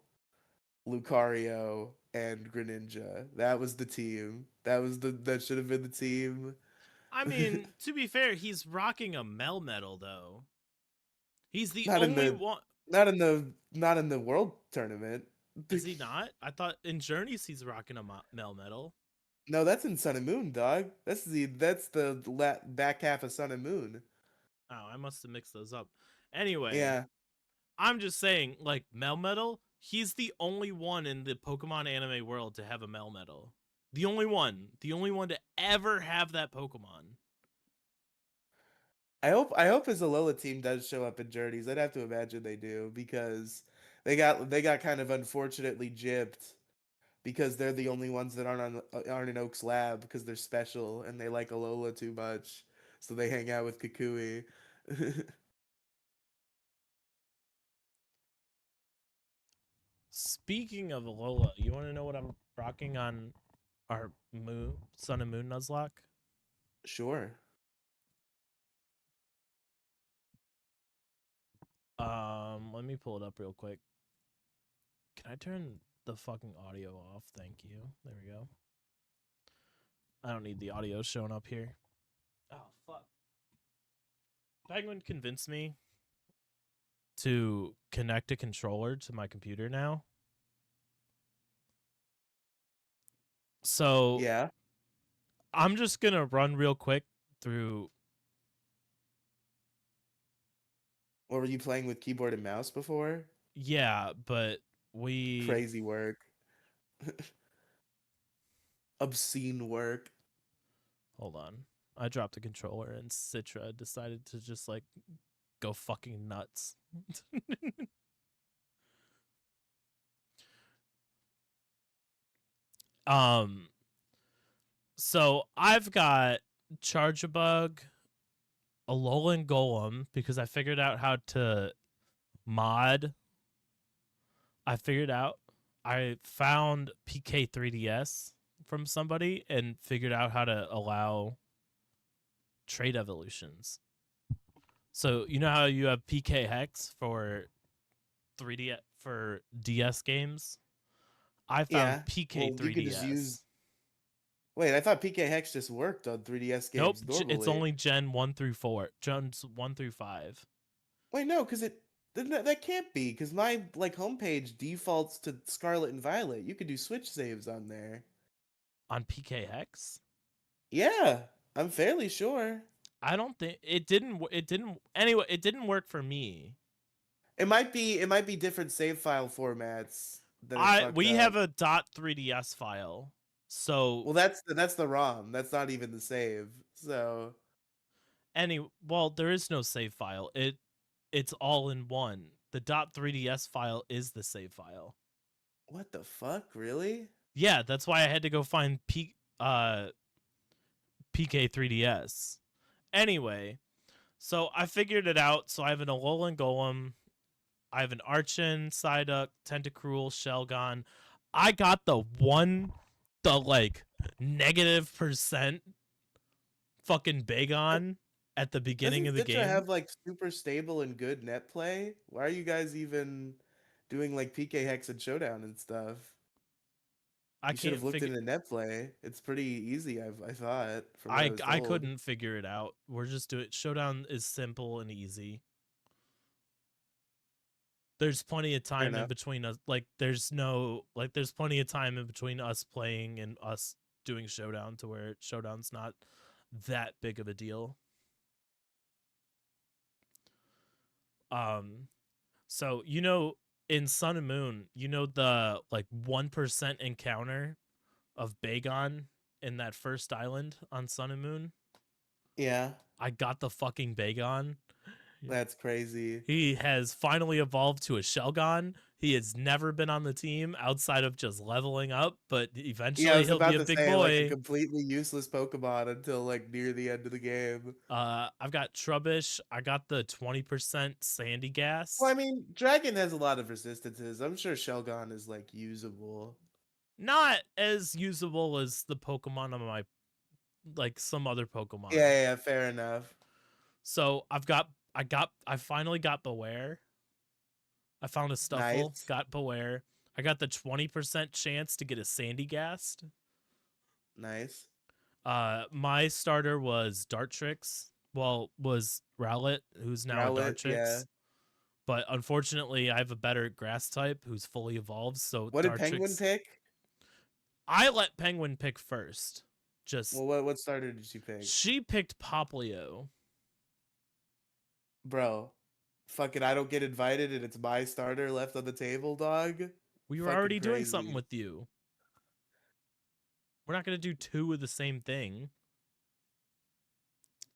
Lucario, and Greninja. That was the team. That should have been the team. I mean, to be fair, he's rocking a Melmetal though. He's the not in only the one. not in the world tournament. Is he not? I thought in Journeys he's rocking a Melmetal. No, that's in Sun and Moon, dog. That's the back half of Sun and Moon. Oh, I must have mixed those up. Anyway, Yeah. I'm just saying, like Melmetal, he's the only one in the Pokemon anime world to have a Melmetal. The only one to ever have that Pokemon. I hope his Alola team does show up in Journeys. I'd have to imagine they do because they got kind of unfortunately gypped because they're the only ones that aren't in Oak's lab because they're special and they like Alola too much, so they hang out with Kukui. Speaking of Alola, you want to know what I'm rocking on our Moon, Sun and Moon Nuzlocke? Sure. Let me pull it up real quick. Can I turn the fucking audio off? Thank you. There we go. I don't need the audio showing up here. Oh fuck. Penguin convinced me to connect a controller to my computer now. So Yeah. I'm just gonna run real quick through. Or were you playing with keyboard and mouse before? Yeah, but we Crazy work. Obscene work. hold on. I dropped the controller and Citra decided to just like go fucking nuts. um so I've got Charge-a-Bug, Alolan Golem because I figured out how to mod. I figured out I found PK 3DS from somebody and figured out how to allow trade evolutions. So you know how you have PK Hex for 3D for DS games? I found Yeah. PK Well, you could just 3DS. use. Wait, I thought PK Hex just worked on 3DS Nope, games it's normally. only Gen 1 through 4. Gens 1 through 5 Wait, no, because that can't be because my like homepage defaults to Scarlet and Violet. You could do Switch saves on there. on PK Hex. Yeah, I'm fairly sure. I don't think it didn't anyway, it didn't work for me. It might be different save file formats that are I fucked we up. have a .3ds file. So Well, that's the ROM. That's not even the save. So there is no save file. It's all in one. The .3ds file is the save file. what the fuck, really? Yeah, that's why I had to go find PK 3DS. Anyway, so I figured it out. So I have an Alolan Golem, I have an Archon, Psyduck, Tentacruel, Shelgon. I got the like -% fucking Bagon at the beginning Doesn't of the Citra game. have like super stable and good net play? Why are you guys even doing like PK Hex and Showdown and stuff? I You should have can't looked figure into net play. It's pretty easy, I thought, from what I I was I told. couldn't figure it out. We're just doing Showdown is simple and easy. there's plenty of Fair time in enough. between us. Like there's plenty of time in between us playing and us doing showdown to where showdown's not that big of a deal. Um, so in Sun and Moon, the like 1% encounter of Bagon in that first island on Sun and Moon. Yeah, I got the fucking Bagon. that's crazy. He has finally evolved to a Shelgon. He has never been on the team outside of just leveling up, but Yeah, I eventually was he'll be about a to big say like a boy. completely useless Pokemon until like near the end of the game. I've got Trubbish. I got the 20% Sandy Well, Gas. I mean, Dragon has a lot of resistances. I'm sure Shelgon is like usable. Not as usable as the Pokemon on my like some other Yeah, Pokemon. yeah, yeah, fair enough. So I finally got Beware. I found a Stuffle, Nice, got Beware. I got the 20% chance to get a Sandy Gast. nice. My starter was Dartrix. Well, was Rowlet, who's now a Rowlet, yeah. Dartrix. But unfortunately, I have a better grass type who's fully evolved. So What did Penguin Dartrix, pick? I let Penguin pick first. Just Well, what starter did she pick? she picked Poplio. Bro, fucking I don't get invited and it's my starter left on the table, dog. We were Fucking already doing something crazy. with you. We're not gonna do two of the same thing.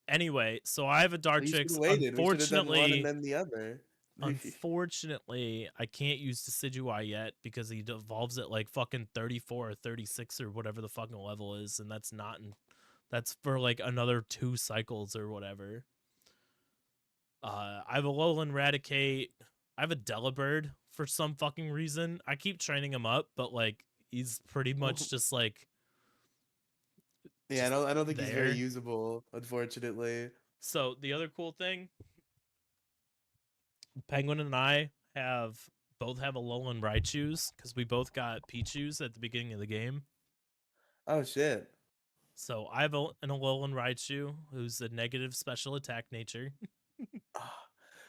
Anyway, so I have a Well, you should Dartrix. have waited. We should have done one and then the other. Unfortunately, I can't use Decidueye yet because he evolves at like fucking 34 or 36 or whatever the fucking level is, and that's for like another 2 cycles or whatever. I have a Alolan Raticate. I have a Delibird for some fucking reason. I keep training him up, but like he's pretty much just like Yeah, just I don't think he's very there. usable, unfortunately. So the other cool thing, Penguin and I both have Alolan Raichus because we both got Pichus at the beginning of the game. Oh shit. So I have an Alolan Raichu who's a negative special attack nature.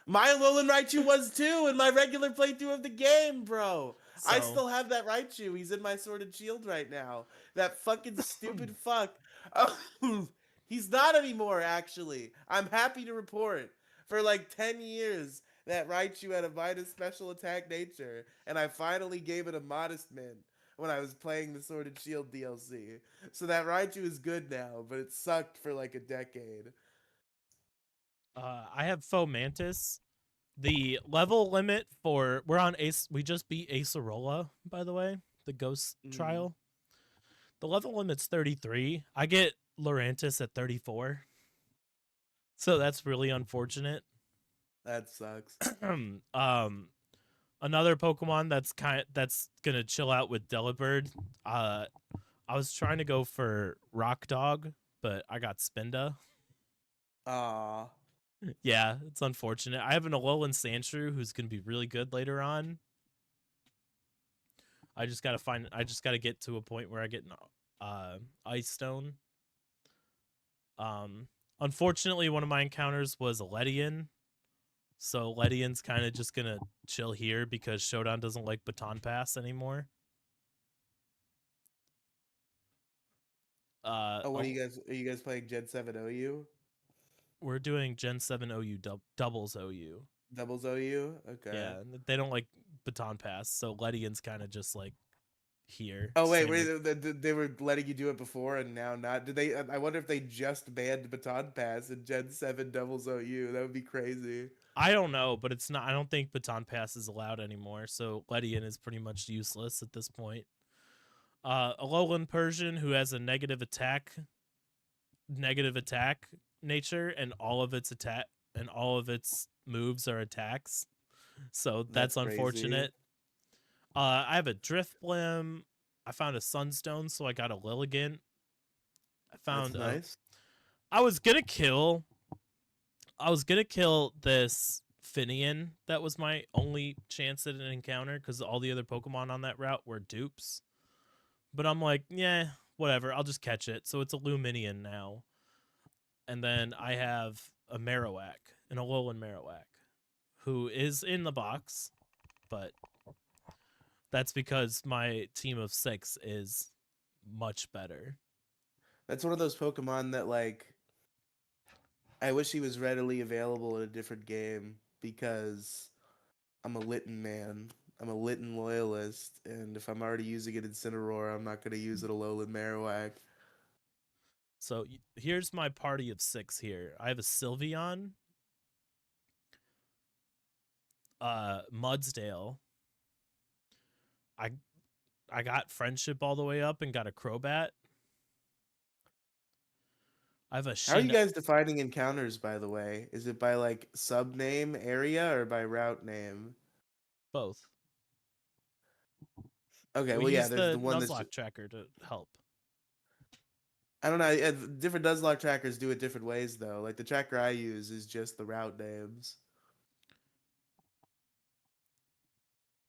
My Alolan Raichu was too in my regular playthrough of the game, bro. I So still have that Raichu. He's in my Sword and Shield right now. That fucking stupid fuck. Oh, he's not anymore, actually. I'm happy to report. For like 10 years, that Raichu had a minus special attack nature, and I finally gave it a modest min when I was playing the Sword and Shield DLC. So that Raichu is good now, but it sucked for like a decade. I have Fomantis. The level limit for we're on Ace. We just beat Acerola, by the way, the Ghost Mm, trial. The level limit's 33. I get Lurantis at 34. So that's really unfortunate. that sucks. um Another Pokemon that's gonna chill out with Delibird. I was trying to go for Rock Dog, but I got Spinda. Aw. Yeah, it's unfortunate. I have an Alolan Sandshrew who's gonna be really good later on. I just gotta get to a point where I get an Ice Stone. Um Unfortunately one of my encounters was a Ledian. So Ledian's kind of just gonna chill here because Showdown doesn't like Baton Pass anymore. Oh, what Oh, are you guys playing Gen 7 OU? we're doing Gen 7 OU doubles OU. Doubles OU? Okay. Yeah, they don't like Baton Pass, so Ledian's kind of just like here. Oh wait, Same with they were letting you do it before and now not. Did they I wonder if they just banned Baton Pass in Gen 7 Doubles OU. That would be crazy. I don't know, but it's not. I don't think Baton Pass is allowed anymore, so Ledian is pretty much useless at this point. Alolan Persian who has a negative attack nature, and all of its moves are attacks. So That's that's crazy. unfortunate. I have a Drifblim. I found a Sunstone, so I got a Lilligant. I That's found a. nice. I was gonna kill. I was gonna kill this Finian. That was my only chance at an encounter because all the other Pokemon on that route were dupes. But I'm like, yeah, whatever. I'll just catch it. So it's a Luminian now. And then I have a Marowak, an Alolan Marowak, who is in the box. but that's because my team of 6 is much better. That's one of those Pokemon that like I wish he was readily available in a different game because I'm a Litten man. I'm a Litten loyalist, and if I'm already using it in Cineroar, I'm not going to use it Alolan Marowak. So here's my party of 6 here. I have a Sylveon, Mudsdale. I I got Friendship all the way up and got a Crobat. I have a How are you Shin guys defining encounters, by the way? Is it by like sub name area or by route name? both. Okay, We well, yeah, use there's the the one that's Nuzlocke tracker to help. I don't know. Different Nuzlocke trackers do it different ways, though. Like the tracker I use is just the route names.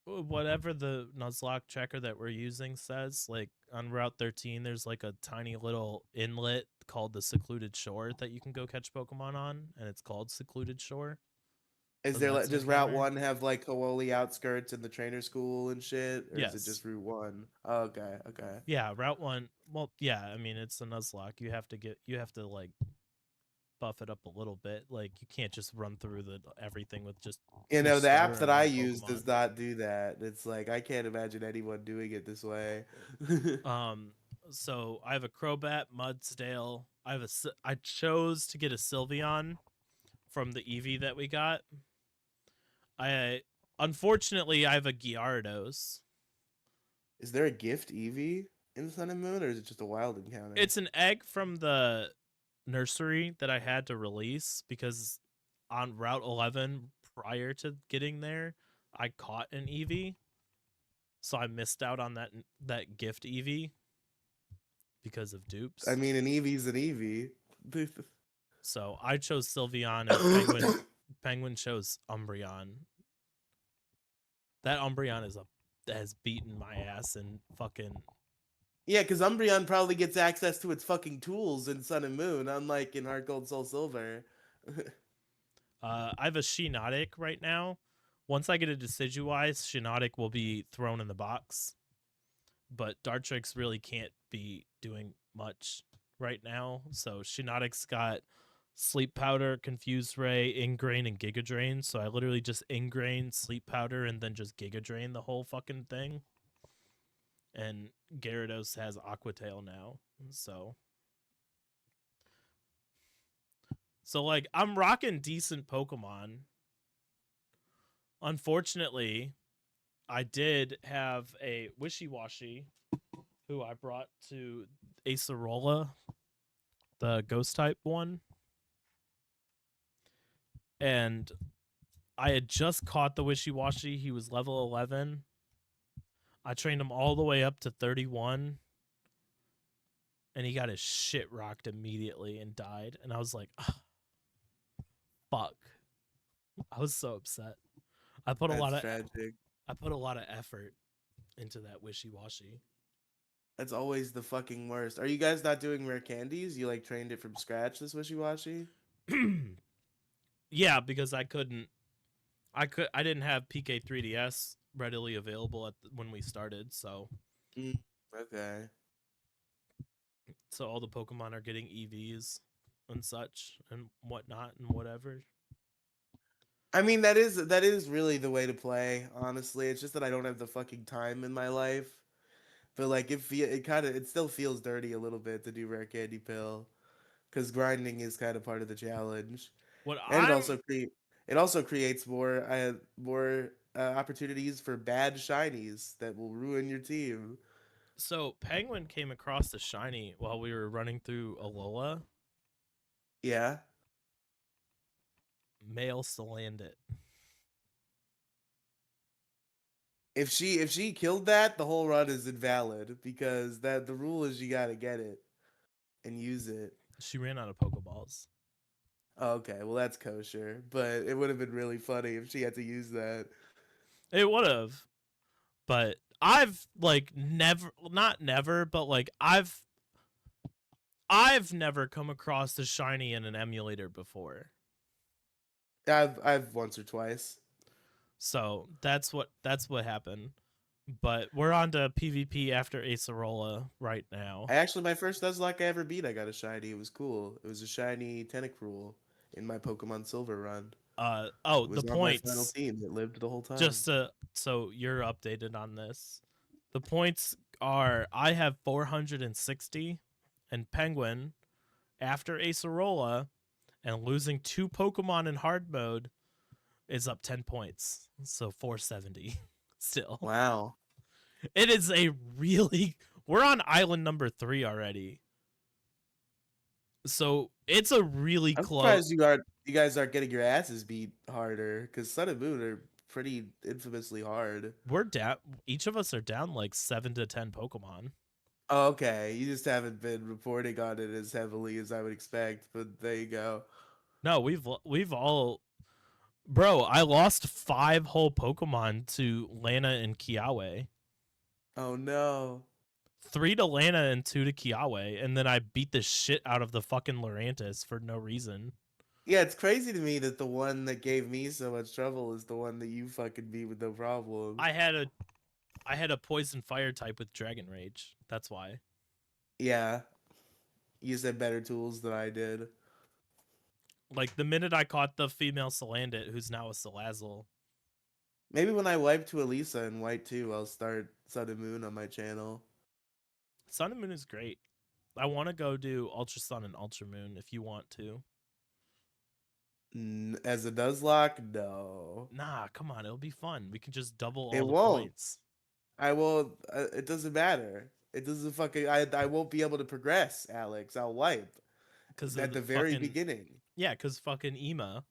Whatever the Nuzlocke tracker that we're using says, like on Route 13, there's like a tiny little inlet called the Secluded Shore that you can go catch Pokemon on, and it's called Secluded Shore. Is So there that's like an does Route encounter. One have like Kooli outskirts and the trainer school and shit, or is it Yes. just Route One? Oh, okay, okay. Yeah, Route 1. Well, yeah, I mean, it's a Nuzlocke. You have to like buff it up a little bit. Like you can't just run through the everything with just You your know, the app starter that I MO use does Pokemon. not do that. It's like I can't imagine anyone doing it this way. Um, so I have a Crobat, Mudsdale. I chose to get a Sylveon from the Eevee that we got. I unfortunately I have a Gyarados. Is there a gift Eevee in Sun and Moon, or is it just a wild encounter? It's an egg from the nursery that I had to release because on Route 11 prior to getting there, I caught an Eevee, so I missed out on that gift Eevee because of I dupes. mean, an Eevee's an Eevee. So I chose Sylveon and Penguin chose Umbreon. That Umbreon has beaten my ass and fucking. Yeah, because Umbreon probably gets access to its fucking tools in Sun and Moon, unlike in Heart Gold Soul Silver. I have a Shiinotic right now. Once I get a Decidueye, Shiinotic will be thrown in the box. But Dartrix really can't be doing much right now. So Shiinotic's got Sleep Powder, Confused Ray, Ingrain, and Giga Drain. So I literally just Ingrain, Sleep Powder, and then just Giga Drain the whole fucking thing. And Gyarados has Aqua Tail now. So like I'm rocking decent Pokemon. Unfortunately, I did have a Wishy-Washy who I brought to Acerola, the ghost type one. And I had just caught the Wishy-Washy. He was level 11. I trained him all the way up to 31. And he got his shit rocked immediately and died. And I was like, oh, fuck. I was so upset. I put a lot That's of tragic. I put a lot of effort into that Wishy-Washy. That's always the fucking worst. Are you guys not doing rare candies? You like trained it from scratch, this wishy-washy? Yeah, because I didn't have PK3DS readily available when we started, Mm, okay. so all the Pokemon are getting EVs and such and whatnot and whatever. I mean, that is really the way to play, honestly. It's just that I don't have the fucking time in my life. But like it still feels dirty a little bit to do rare candy pill because grinding is kind of part of the challenge. What And I'm it also creates more opportunities for bad shinies that will ruin your team. So Penguin came across the shiny while we were running through Alola. Yeah. Male Salandit. If she killed that, the whole run is invalid because that the rule is you gotta get it and use it. She ran out of Pokeballs. Oh, okay, well that's kosher, but it would have been really funny if she had to use that. It would have, but I've like never, not never, but like I've never come across the shiny in an emulator before. I've once or twice. So that's what happened. But we're on to PvP after Acerola right now. I actually, my first Nuzlocke I ever beat, I got a shiny. It was cool. It was a shiny Tentacruel in my Pokemon Silver run. Oh, It the was on my final points. team. It lived the whole time. Just so you're updated on this. The points are I have 460 and Penguin after Acerola and losing 2 Pokemon in hard mode is up 10 points. So 470 still. Wow. It is a really we're on island number 3 already. So it's a really I'm close. surprised you guys aren't getting your asses beat harder because Sun and Moon are pretty infamously hard. We're down. Each of us are down like 7 to 10 Pokemon. Oh, okay, you just haven't been reporting on it as heavily as I would expect, but there you go. No, we've all bro. I lost 5 whole Pokemon to Lana and Kiawe. Oh no. 3 to Lana and 2 to Kiawe, and then I beat the shit out of the fucking Lurantis for no reason. Yeah, it's crazy to me that the one that gave me so much trouble is the one that you fucking beat with no problem. I had a poison fire type with Dragon Rage. That's why. Yeah, you just had better tools than I did. Like the minute I caught the female Salandit, who's now a Salazzle. Maybe when I wipe to Elisa in White 2, I'll start Sun and Moon on my channel. Sun and Moon is great. I want to go do Ultra Sun and Ultra Moon if you want to. As a Nuzlocke, no. Nah, come on, it'll be fun. We can just double It all the won't. points. I will. It doesn't matter. It doesn't fucking. I won't be able to progress, Alex. I'll wipe Because of at the the very fucking beginning. yeah, because fucking Ema.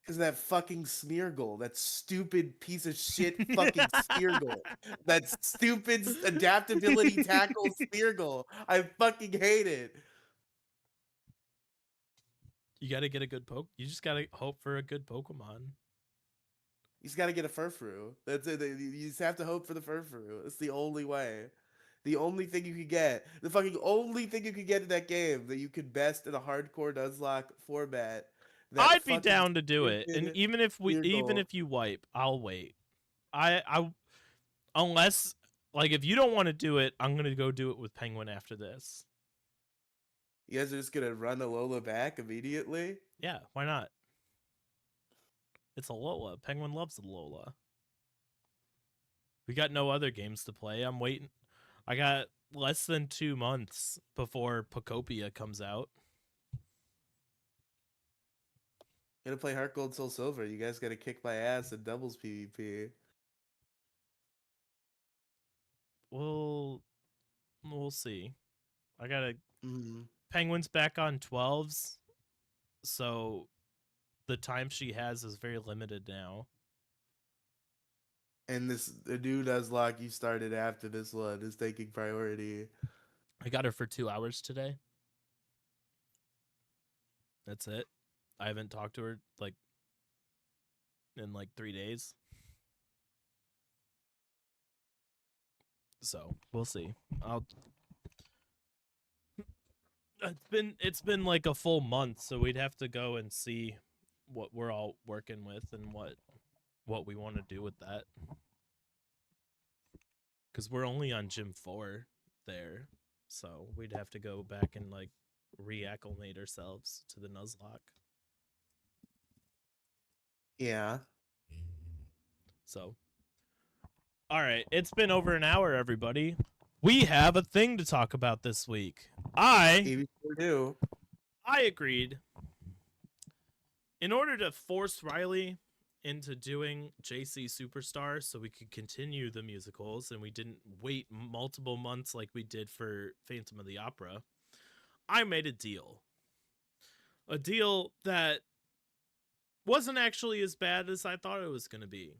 Because that fucking Smeargle, that stupid piece of shit fucking Smeargle, that stupid adaptability tackle Smeargle. I fucking hate it. You got to get a good poke. You just got to hope for a good Pokemon. You just got to get a Furfrou. That's it. You just have to hope for the Furfrou. It's the only way. The only thing you could get. The fucking only thing you could get in that game that you could best in a hardcore Nuzlocke format. That I'd be fucking down to do it, and stupid even Smeargle. if you wipe, I'll wait. I unless like if you don't want to do it, I'm gonna go do it with Penguin after this. You guys are just gonna run Alola back immediately? Yeah, why not? It's a Lola. Penguin loves the Lola. We got no other games to play. I'm waiting. I got less than 2 months before Pocopia comes out. Gonna play Heart Gold Soul Silver. You guys gotta kick my ass in doubles PvP. We'll see. I got a Mm. Penguin's back on 12s, so the time she has is very limited now. And the new Nuzlocke you started after this one is taking priority. I got her for 2 hours today. That's it. I haven't talked to her like in like 3 days. So, we'll see. It's been like a full month, so we'd have to go and see what we're all working with and what we want to do with that. Cuz we're only on gym 4 there. So, we'd have to go back and like reacclimate ourselves to the Nuzlocke. Yeah. So, all right, it's been over an hour, everybody. We have a thing to talk about this week. Maybe we do. I agreed. In order to force Riely into doing JC Superstar so we could continue the musicals and we didn't wait multiple months like we did for Phantom of the Opera, I made a deal. A deal that wasn't actually as bad as I thought it was going to be.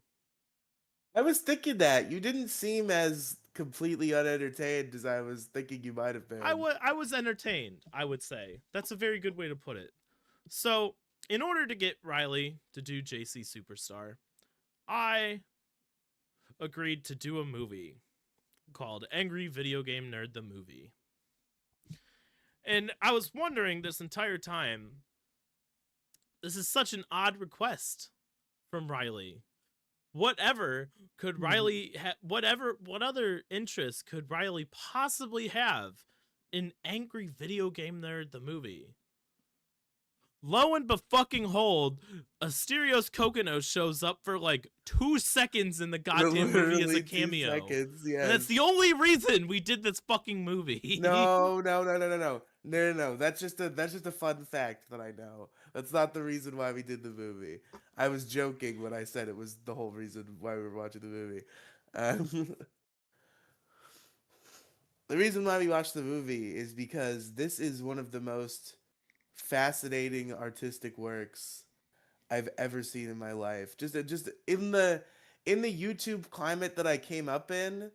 I was thinking that. You didn't seem as completely unentertained as I was thinking you might have been. I was entertained, I would say. That's a very good way to put it. So, in order to get Riely to do JC Superstar, I agreed to do a movie called Angry Video Game Nerd the Movie. And I was wondering this entire time, this is such an odd request from Riely. whatever could Riley what other interests could Riley possibly have in Angry Video Game Nerd the movie? Lo and befucking Asterios Kokino shows up for like 2 seconds in the For goddamn movie as a literally two cameo. seconds, And that's the yes. only reason we did this fucking movie. No, no, no, no, no, no, no, no, no. That's just a fun fact that I know. That's not the reason why we did the movie. I was joking when I said it was the whole reason why we were watching the movie. Um, the reason why we watched the movie is because this is one of the most fascinating artistic works I've ever seen in my life. Just in the YouTube climate that I came up in,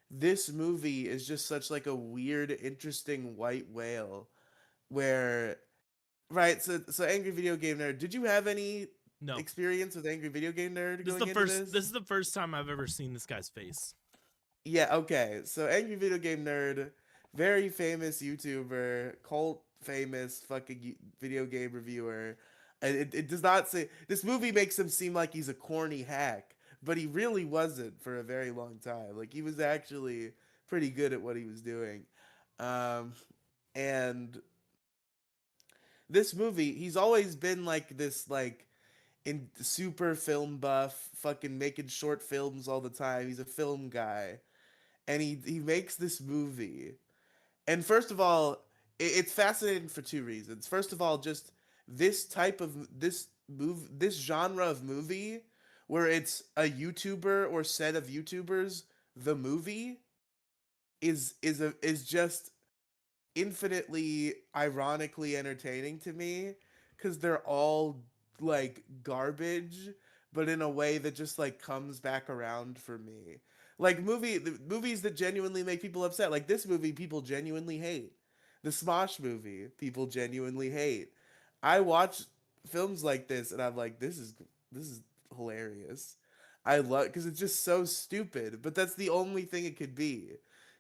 this movie is just such like a weird, interesting white whale where right, so Angry Video Game Nerd, did you have any No. experience with Angry Video Game Nerd going into This this? is the first time I've ever seen this guy's face. Yeah, okay. So Angry Video Game Nerd, very famous YouTuber, cult famous fucking video game reviewer. And it does not say this movie makes him seem like he's a corny hack, but he really wasn't for a very long time. Like he was actually pretty good at what he was doing. Um and this movie, he's always been like this like in super film buff, fucking making short films all the time. He's a film guy and he makes this movie. And first of all, it's fascinating for two reasons. First of all, just this genre of movie where it's a YouTuber or set of YouTubers, the movie is just infinitely ironically entertaining to me because they're all like garbage but in a way that just like comes back around for me, like the movies that genuinely make people upset, like this movie people genuinely hate, the Smosh movie people genuinely hate. I watch films like this and I'm like, this is hilarious. I love because it's just so stupid, but that's the only thing it could be.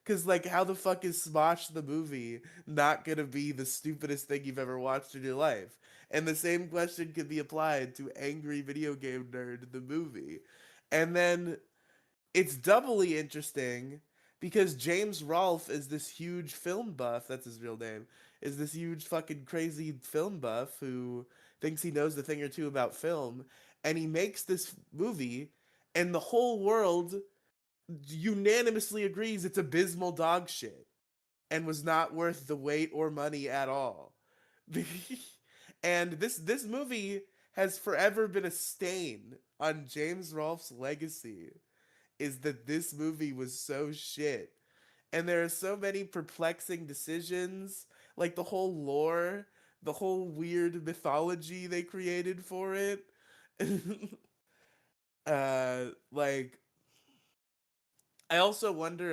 Cause like, how the fuck is Smosh the movie not gonna be the stupidest thing you've ever watched in your life? And the same question could be applied to Angry Video Game Nerd the movie. And then it's doubly interesting because James Rolfe is this huge film buff. That's his real name. Is this huge fucking crazy film buff who thinks he knows a thing or two about film, and he makes this movie, and the whole world unanimously agrees it's abysmal dog shit and was not worth the wait or money at all. And this movie has forever been a stain on James Rolfe's legacy, is that this movie was so shit. And there are so many perplexing decisions, like the whole lore, the whole weird mythology they created for it. Like I also wonder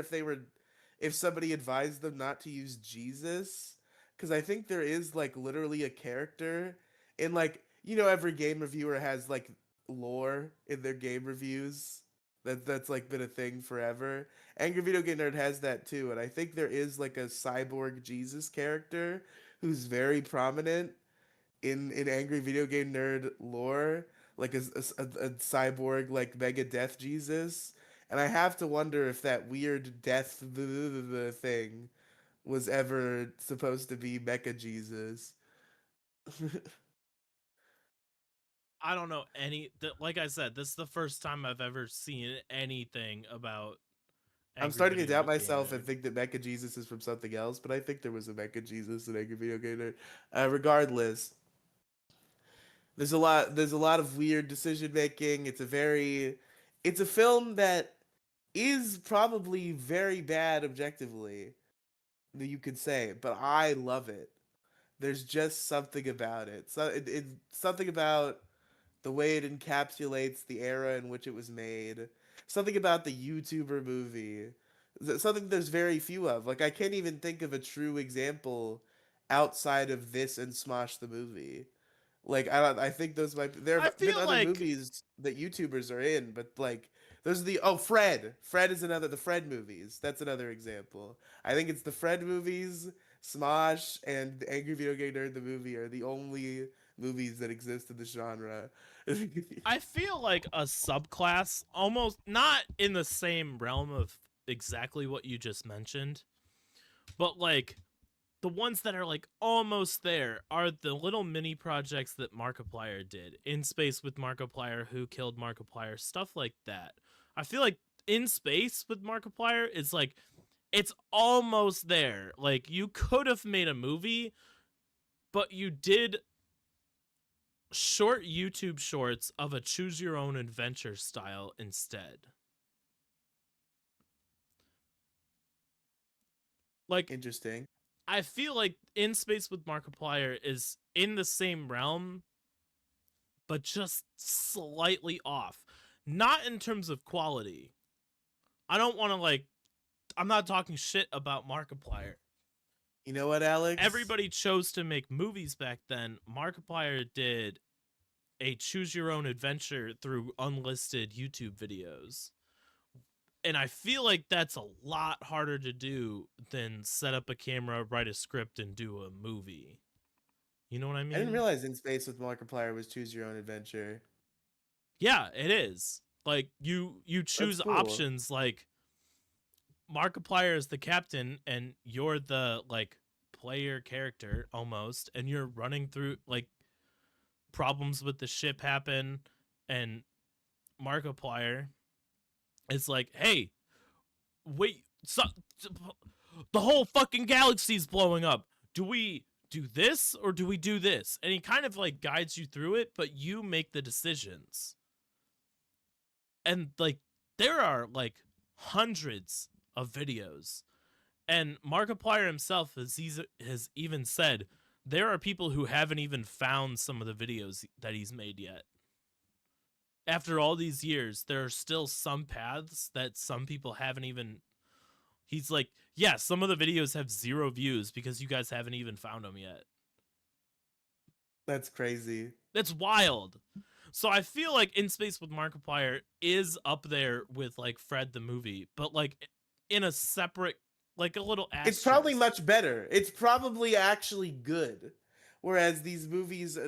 if somebody advised them not to use Jesus, because I think there is like literally a character in like, every game reviewer has like lore in their game reviews. That's like been a thing forever. Angry Video Game Nerd has that too, and I think there is like a cyborg Jesus character who's very prominent in Angry Video Game Nerd lore, like a cyborg like Mega Death Jesus, and I have to wonder if that weird death thing was ever supposed to be Mecha Jesus. I don't know like I said, this is the first time I've ever seen anything about I'm Angry starting to doubt Video Game myself and Nerd. think that Mecha Jesus is from something else, but I think there was a Mecha Jesus in Angry Video Game Nerd. Regardless, there's a lot of weird decision making. It's a film that is probably very bad objectively, that you could say, but I love it. There's just something about it. So it's something about the way it encapsulates the era in which it was made. Something about the YouTuber movie. Something there's very few of. Like I can't even think of a true example outside of this and Smosh the movie. Like I think those might there I have been feel other like movies that YouTubers are in, but like those are the Fred is another, the Fred movies. That's another example. I think it's the Fred movies, Smosh, and Angry Video Game Nerd the movie are the only movies that exist in the genre. I feel like a subclass, almost not in the same realm of exactly what you just mentioned, but like the ones that are like almost there are the little mini projects that Markiplier did. In Space with Markiplier, Who Killed Markiplier, stuff like that. I feel like In Space with Markiplier is like it's almost there. Like you could have made a movie, but you did short YouTube shorts of a choose your own adventure style instead. Like Interesting. I feel like In Space with Markiplier is in the same realm, but just slightly off. Not in terms of quality. I don't want to like. I'm not talking shit about Markiplier. You know what, Alex? Everybody chose to make movies back then. Markiplier did a choose your own adventure through unlisted YouTube videos. And I feel like that's a lot harder to do than set up a camera, write a script, and do a movie. You know what I I didn't mean? realize In Space with Markiplier was choose your own adventure. Yeah, it is. Like you That's choose cool. options like Markiplier is the captain and you're the like player character almost, and you're running through like problems with the ship happen, and Markiplier is like, hey, wait, so, the whole fucking galaxy's blowing up. Do we do this or do we do this? And he kind of like guides you through it, but you make the decisions. And like there are like hundreds of videos. And Markiplier himself has even said there are people who haven't even found some of the videos that he's made yet. After all these years, there are still some paths that some people haven't even. He's like, yeah, some of the videos have 0 views because you guys haven't even found them yet. That's crazy. That's wild. So I feel like In Space with Markiplier is up there with like Fred the movie, but like in a separate, like a little It's probably asterisk. much better. It's probably actually good. Whereas these movies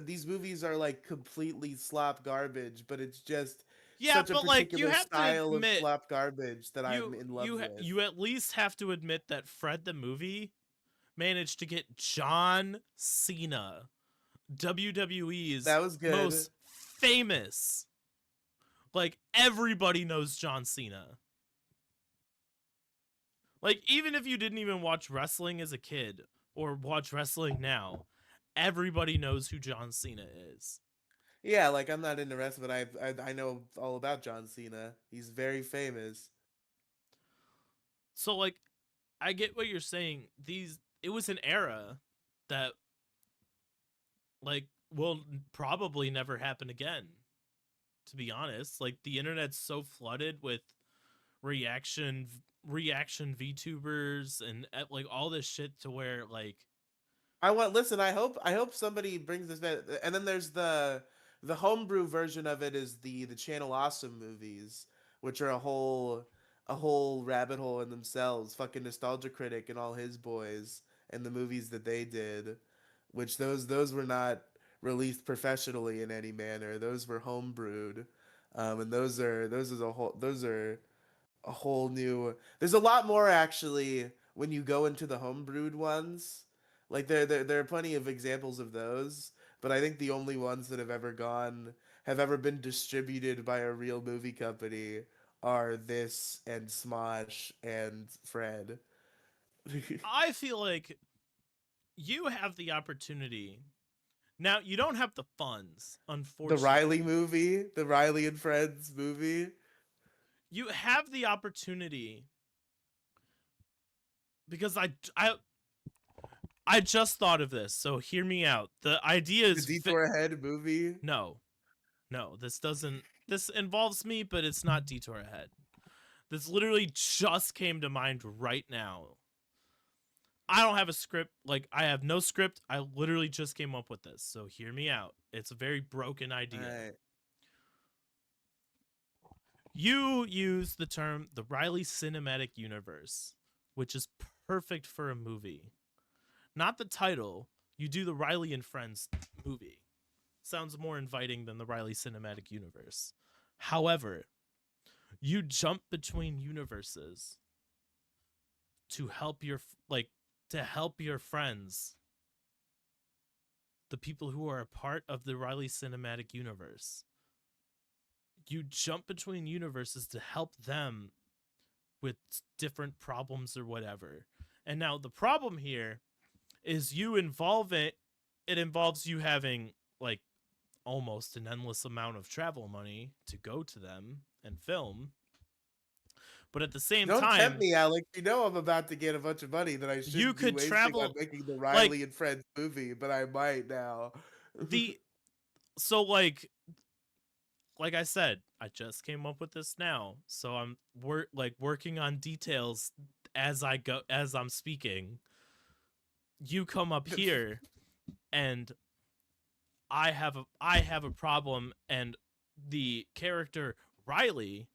are like completely slop garbage, but it's just Yeah, such a but like you particular have to style of admit slop garbage that I'm in love with. you at least have to admit that Fred the movie managed to get John Cena, WWE's That was good. most famous. Like everybody knows John Cena. Like even if you didn't even watch wrestling as a kid or watch wrestling now, everybody knows who John Cena is. Yeah, like I'm not into wrestling, but I know all about John Cena. He's very famous. So like I get what you're saying. These it was an era that like will probably never happen again, to be honest. Like the internet's so flooded with reaction reaction VTubers and like all this shit to where like I want listen. I hope somebody brings this back. And then there's the homebrew version of it is the Channel Awesome movies, which are a whole rabbit hole in themselves. Fucking Nostalgia Critic and all his boys and the movies that they did, which those were not released professionally in any manner. Those were homebrewed, and those are a whole new. There's a lot more actually when you go into the homebrewed ones. Like there are plenty of examples of those, but I think the only ones that have ever been distributed by a real movie company are this and Smosh and Fred. I feel like you have the opportunity. Now you don't have the funds, The Riely unfortunately. movie, the Riely and Friends movie. You have the opportunity because I just thought of this, so hear me out. The idea The is Detour Ahead movie. no, no, this doesn't. This involves me, but it's not Detour Ahead. This literally just came to mind right now. I don't have a script. Like, I have no script. I literally just came up with this. So, hear me out. It's a very broken All idea. right. You use the term the Riely Cinematic Universe, which is perfect for a movie. Not the title. You do the Riely and Friends movie. sounds more inviting than the Riely Cinematic Universe. However, you jump between universes to help your to help your friends, the people who are a part of the Riely Cinematic Universe. You jump between universes to help them with different problems or whatever. And now the problem here is it involves you having like almost an endless amount of travel money to go to them and film. But at the same Don't tempt time, me, Alex. You know I'm about to get a bunch of money that I you shouldn't be could wasting on travel making the like Riely and Friends movie, but I might now. the so like I said, I just came up with this now. So I'm working on details as I'm speaking. You come up here and I have a problem, and the character Riely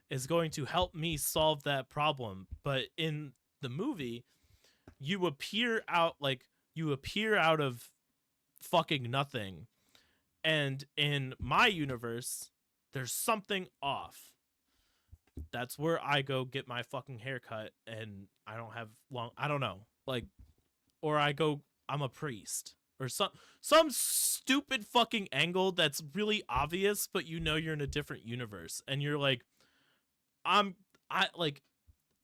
is going to help me solve that problem. But in the movie, you appear out of fucking nothing. And in my universe, there's something off. That's where I go get my fucking haircut, and I don't have long I don't know. Like, or I'm a priest or some stupid fucking angle that's really obvious, but you know you're in a different universe, and you're like, I'm I like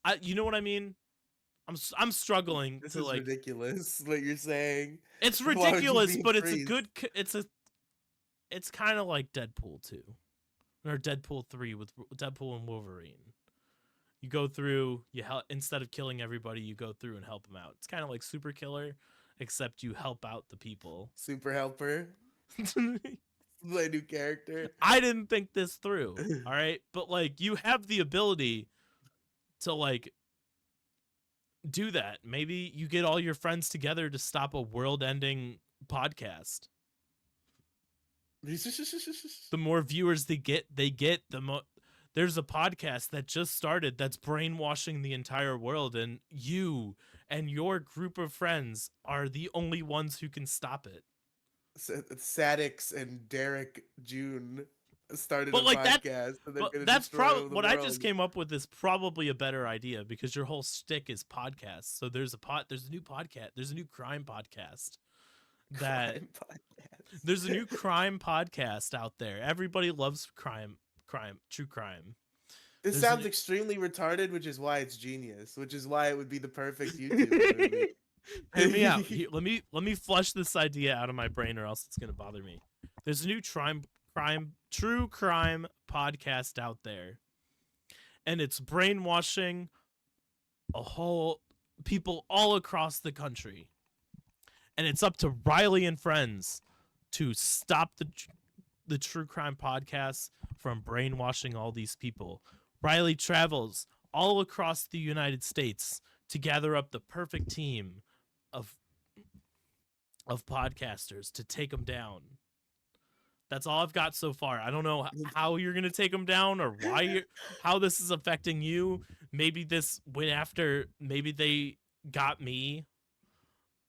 I you know what I mean? I'm struggling This to is like. ridiculous what you're saying. It's Why would you ridiculous, be a but priest? it's kind of like Deadpool 2 or Deadpool 3 with Deadpool and Wolverine. You go through, instead of killing everybody, you go through and help them out. It's kind of like Super Killer, except you help out the people. Super helper? My new character? I didn't think this through, all right? But like you have the ability to like do that. Maybe you get all your friends together to stop a world-ending podcast. The more viewers they get there's a podcast that just started that's brainwashing the entire world, and you and your group of friends are the only ones who can stop it. Sadix and Derek June started But a like that podcast and they're but gonna that's destroy probably the what I just world. came up with is probably a better idea, because your whole shtick is podcasts. So there's a new podcast, there's a new crime podcast that Crime podcast. there's a new crime podcast out there. Everybody loves true crime. This There's sounds an extremely retarded, which is why it's genius, which is why it would be the perfect YouTube movie. Hear me out. Let me flush this idea out of my brain, or else it's gonna bother me. There's a new true crime podcast out there, and it's brainwashing a whole people all across the country. And it's up to Riely and friends to stop the true crime podcast from brainwashing all these people. Riely travels all across the United States to gather up the perfect team of podcasters to take them down. That's all I've got so far. I don't know how you're gonna take them down, or how this is affecting you. Maybe this went after. Maybe they got me,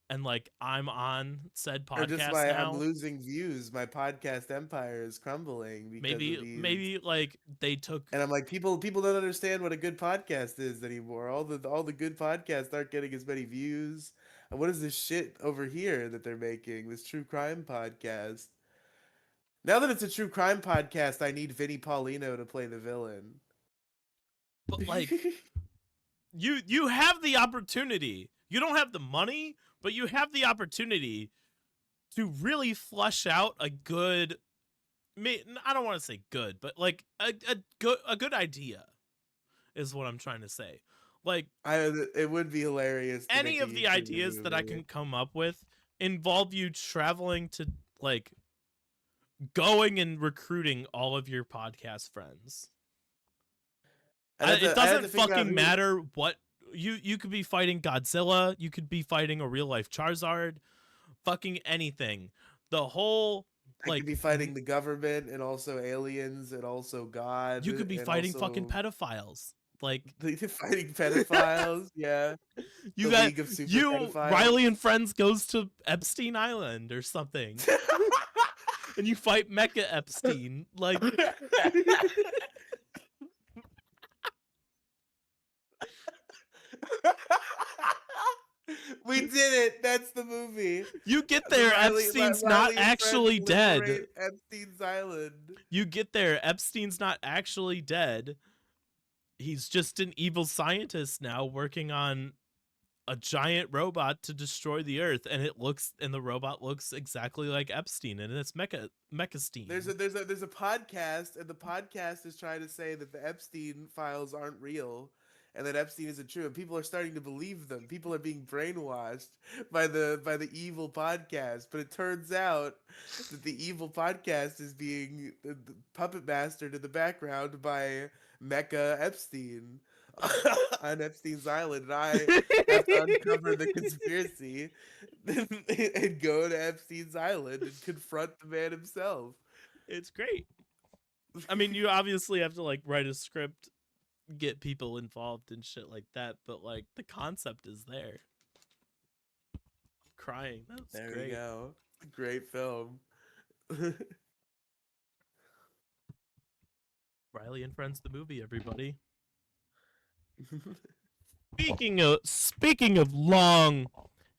and like I'm on said Or just podcast why I'm now. losing views. My podcast empire is crumbling because of these. Maybe like they took. And I'm like, people don't understand what a good podcast is anymore. All the good podcasts aren't getting as many views. And what is this shit over here that they're making? This true crime podcast. Now that it's a true crime podcast, I need Vinnie Paulino to play the villain. But like you have the opportunity. You don't have the money, but you have the opportunity to really flush out a good. I don't want to say good, but like a good idea is what I'm trying to say. Like it would be hilarious. To any make a of the YouTube ideas that I movie. can come up with involve you traveling to like going and recruiting all of your podcast friends. It I had to doesn't figure out fucking who. matter what you could be fighting Godzilla, you could be fighting a real life Charizard, fucking anything. The whole I could like be fighting the government and also aliens and also God you could be and fighting fucking also pedophiles. Like fighting pedophiles. Yeah, you the got League of Super you Pedophiles. Riely and friends goes to Epstein Island or something. and you fight Mecha Epstein. Like, We did it. That's the movie. you get The there, Epstein's not Riley and friends actually dead. liberate Epstein's Island. You get there, Epstein's not actually dead. He's just an evil scientist now working on a giant robot to destroy the Earth, and the robot looks exactly like Epstein, and it's There's Mechastine. a there's a there's a podcast, and the podcast is trying to say that the Epstein files aren't real, and that Epstein isn't true, and people are starting to believe them. People are being brainwashed by the evil podcast, but it turns out that the evil podcast is being the puppet mastered in the background by Mecha Epstein on Epstein's Island, and I have to uncover the conspiracy and go to Epstein's Island and confront the man himself. It's great. I mean, you obviously have to like write a script, get people involved and shit like that, but like the concept is there. I'm crying. That's There we great. go. Great film. Riely and Friends, the movie, everybody. Speaking of long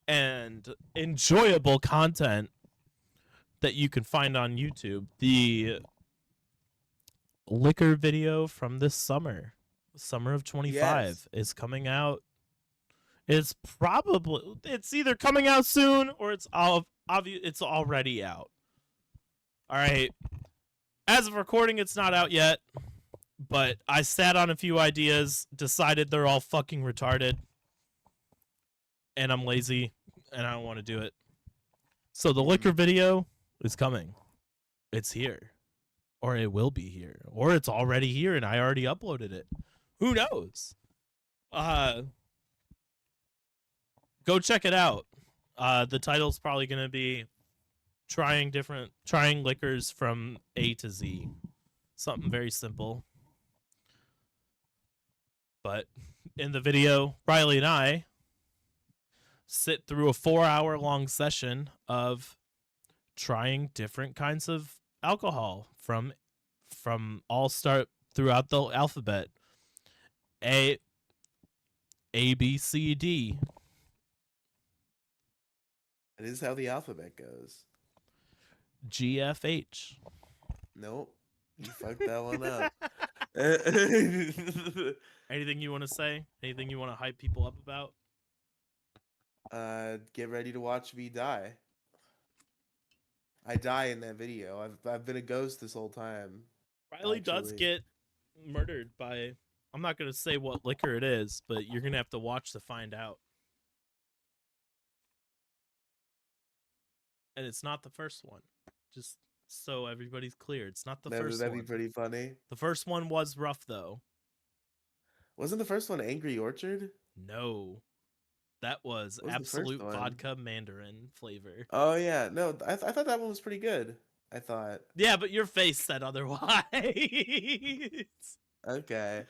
and enjoyable content that you can find on YouTube, the liquor video from this summer of 25, Yes. is coming out. It's either coming out soon or it's already out. All right. As of recording, it's not out yet, but I sat on a few ideas, decided they're all fucking retarded, and I'm lazy and I don't want to do it. So the liquor video is coming. It's here. Or it will be here. Or it's already here and I already uploaded it. Who knows? Go check it out. The title's probably gonna be trying liquors from A to Z. Something very simple. But in the video, Riely and I sit through a 4-hour long session of trying different kinds of alcohol from all start throughout the alphabet. A B C D. That is how the alphabet goes. G F H. Nope. You fucked that one up. Anything you want to say? Anything you want to hype people up about? Get ready to watch me die. I die in that video. I've been a ghost this whole time. Riely does get murdered by, I'm not going to say what liquor it is, but you're going to have to watch to find out. And it's not the first one. Just so everybody's clear, it's not the first one. That'd be pretty funny. The first one was rough, though. Wasn't the first one Angry Orchard? No. That was absolute vodka mandarin flavor. Oh, yeah. No, I thought that one was pretty good. I thought. Yeah, but your face said otherwise. Okay.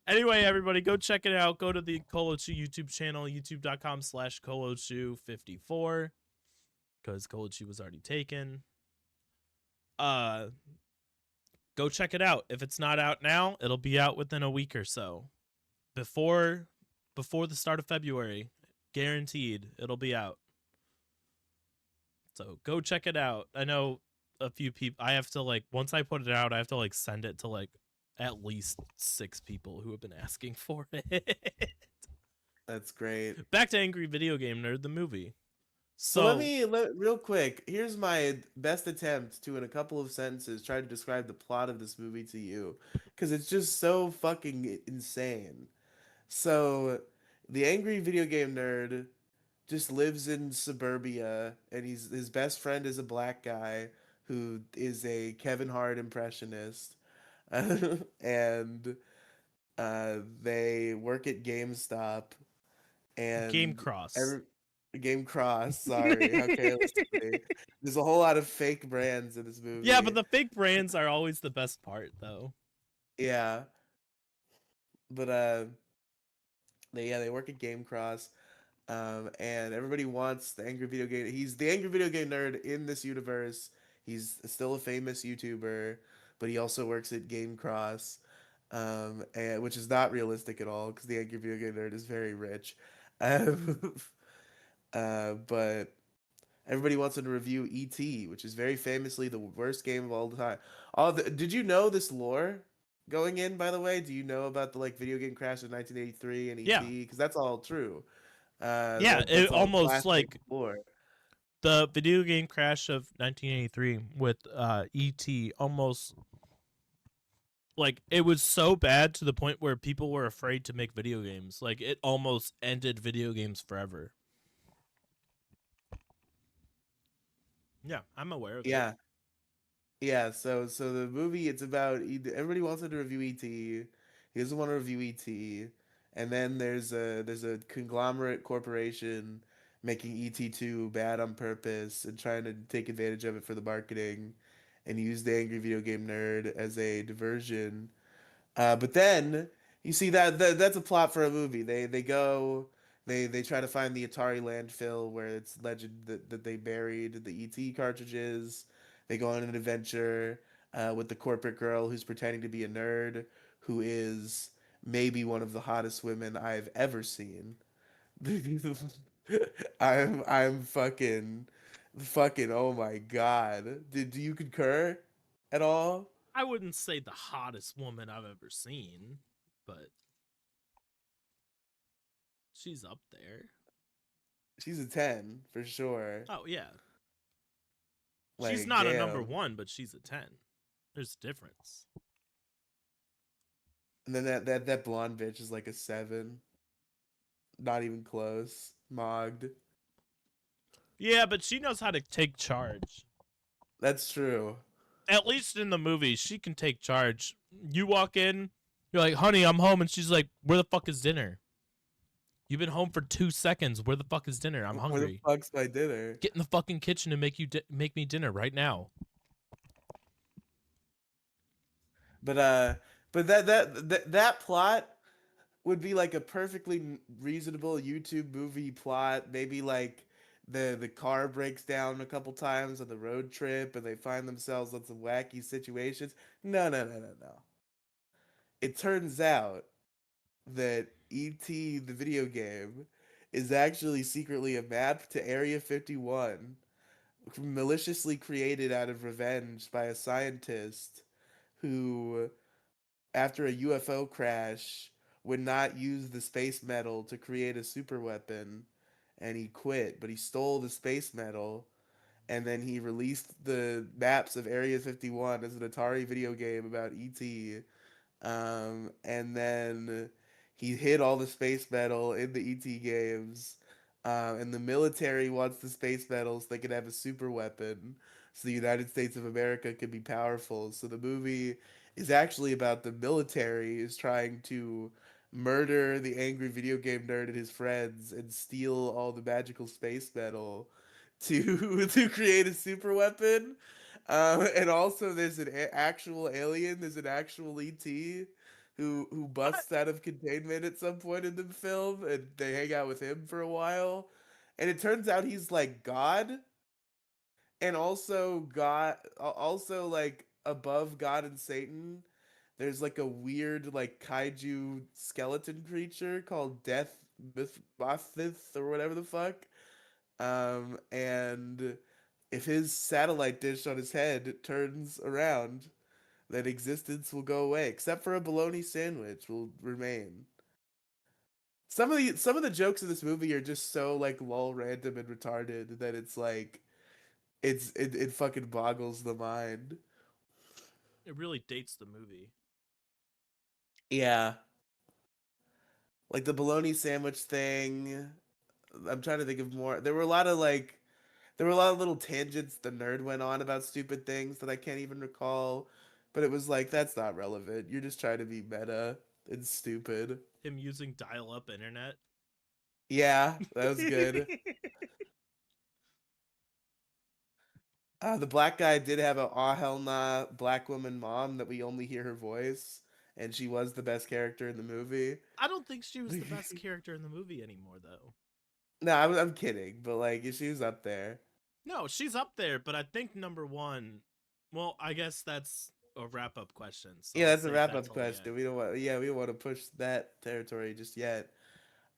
Anyway, everybody, go check it out. Go to the Colochu YouTube channel, youtube.com/Colochu54, because Colochu was already taken. Go check it out. If it's not out now, it'll be out within a week or so. Before the start of February, guaranteed it'll be out. So go check it out. I know a few people. I have to like, once I put it out, I have to like send it to like at least 6 people who have been asking for it. That's great. Back to Angry Video Game Nerd, the movie. So real quick, here's my best attempt to, in a couple of sentences, try to describe the plot of this movie to you, because it's just so fucking insane. So, the angry video game nerd just lives in suburbia, and his best friend is a black guy who is a Kevin Hart impressionist, and they work at GameStop, and Game Cross. Game Cross, sorry, how careless of me. There's a whole lot of fake brands in this movie. Yeah, but the fake brands are always the best part, though. Yeah, but they work at Game Cross, and everybody wants the angry video game. He's the angry video game nerd in this universe. He's still a famous YouTuber, but he also works at Game Cross, and which is not realistic at all because the Angry Video Game Nerd is very rich. Um, but everybody wants him to review E.T., which is very famously the worst game of all time. Did you know this lore going in, by the way? Do you know about the like video game crash of 1983 and Yeah. E.T.? Because that's all true. Yeah, it That's all almost classic like lore. the video game crash of 1983 with ET almost like it was so bad to the point where people were afraid to make video games. Like it almost ended video games forever. Yeah, I'm aware of it. Yeah, yeah. So the movie it's about everybody wants him to review E.T. He doesn't want to review E.T. And then there's a conglomerate corporation making ET2 bad on purpose and trying to take advantage of it for the marketing and use the angry video game nerd as a diversion. But then you see that's a plot for a movie. They try to find the Atari landfill where it's legend that they buried the ET cartridges. They go on an adventure with the corporate girl who's pretending to be a nerd, who is maybe one of the hottest women I've ever seen. I'm fucking oh my god. Do you concur at all? I wouldn't say the hottest woman I've ever seen, but she's up there. She's a 10 for sure. Oh yeah. She's Like, not a number damn. 1, but she's a 10. There's a difference. And then that blonde bitch is like a 7. Not even close. Mogged. Yeah, but she knows how to take charge. That's true. At least in the movie, she can take charge. You walk in, you're like, "Honey, I'm home," and she's like, "Where the fuck is dinner? You've been home for 2 seconds. Where the fuck is dinner? I'm Where the hungry. fuck's my dinner? Get in the fucking kitchen and make me dinner right now." But that plot would be like a perfectly reasonable YouTube movie plot. Maybe like the car breaks down a couple times on the road trip and they find themselves in some wacky situations. No, no, no, no, no. It turns out that E.T. the video game is actually secretly a map to Area 51, maliciously created out of revenge by a scientist who, after a UFO crash, would not use the space metal to create a super weapon, and he quit, but he stole the space metal. And then he released the maps of Area 51 as an Atari video game about ET, and then he hid all the space metal in the ET games. And the military wants the space metal so they can have a super weapon, so the United States of America can be powerful. So the movie is actually about the military is trying to murder the angry video game nerd and his friends and steal all the magical space metal to to create a super weapon. And also, there's an actual alien. There's an actual ET who What? busts out of containment at some point in the film, and they hang out with him for a while. And it turns out he's like God, and also God, also like above God and Satan. There's like a weird like kaiju skeleton creature called Mothith or whatever the fuck. And if his satellite dish on his head turns around, then existence will go away, except for a bologna sandwich will remain. Some of the jokes in this movie are just so like lol random and retarded that it's like it fucking boggles the mind. It really dates the movie. Yeah. Like the bologna sandwich thing. I'm trying to think of more. There were a lot of little tangents the nerd went on about stupid things that I can't even recall, but it was like that's not relevant. You're just trying to be meta and stupid. Him using dial-up internet. Yeah, that was good. The black guy did have a ah hell nah black woman mom that we only hear her voice, and she was the best character in the movie. I don't think she was the best character in the movie anymore, though. No, I'm kidding, but like she was up there. No, she's up there, but I think number one. Well, I guess that's a wrap up question, so Yeah, I'll that's a save wrap that up till the end. question. We don't want. Yeah, we don't want to push that territory just yet.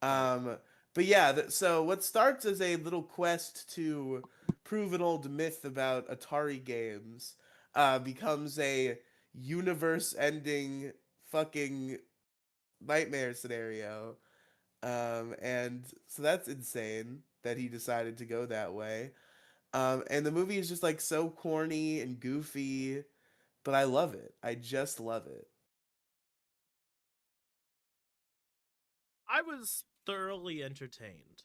But Um, but yeah, so what starts as a little quest to prove an old myth about Atari games, becomes a universe-ending fucking nightmare scenario. And so that's insane that he decided to go that way. And the movie is just like so corny and goofy, but I love it. I just love it. I was thoroughly entertained.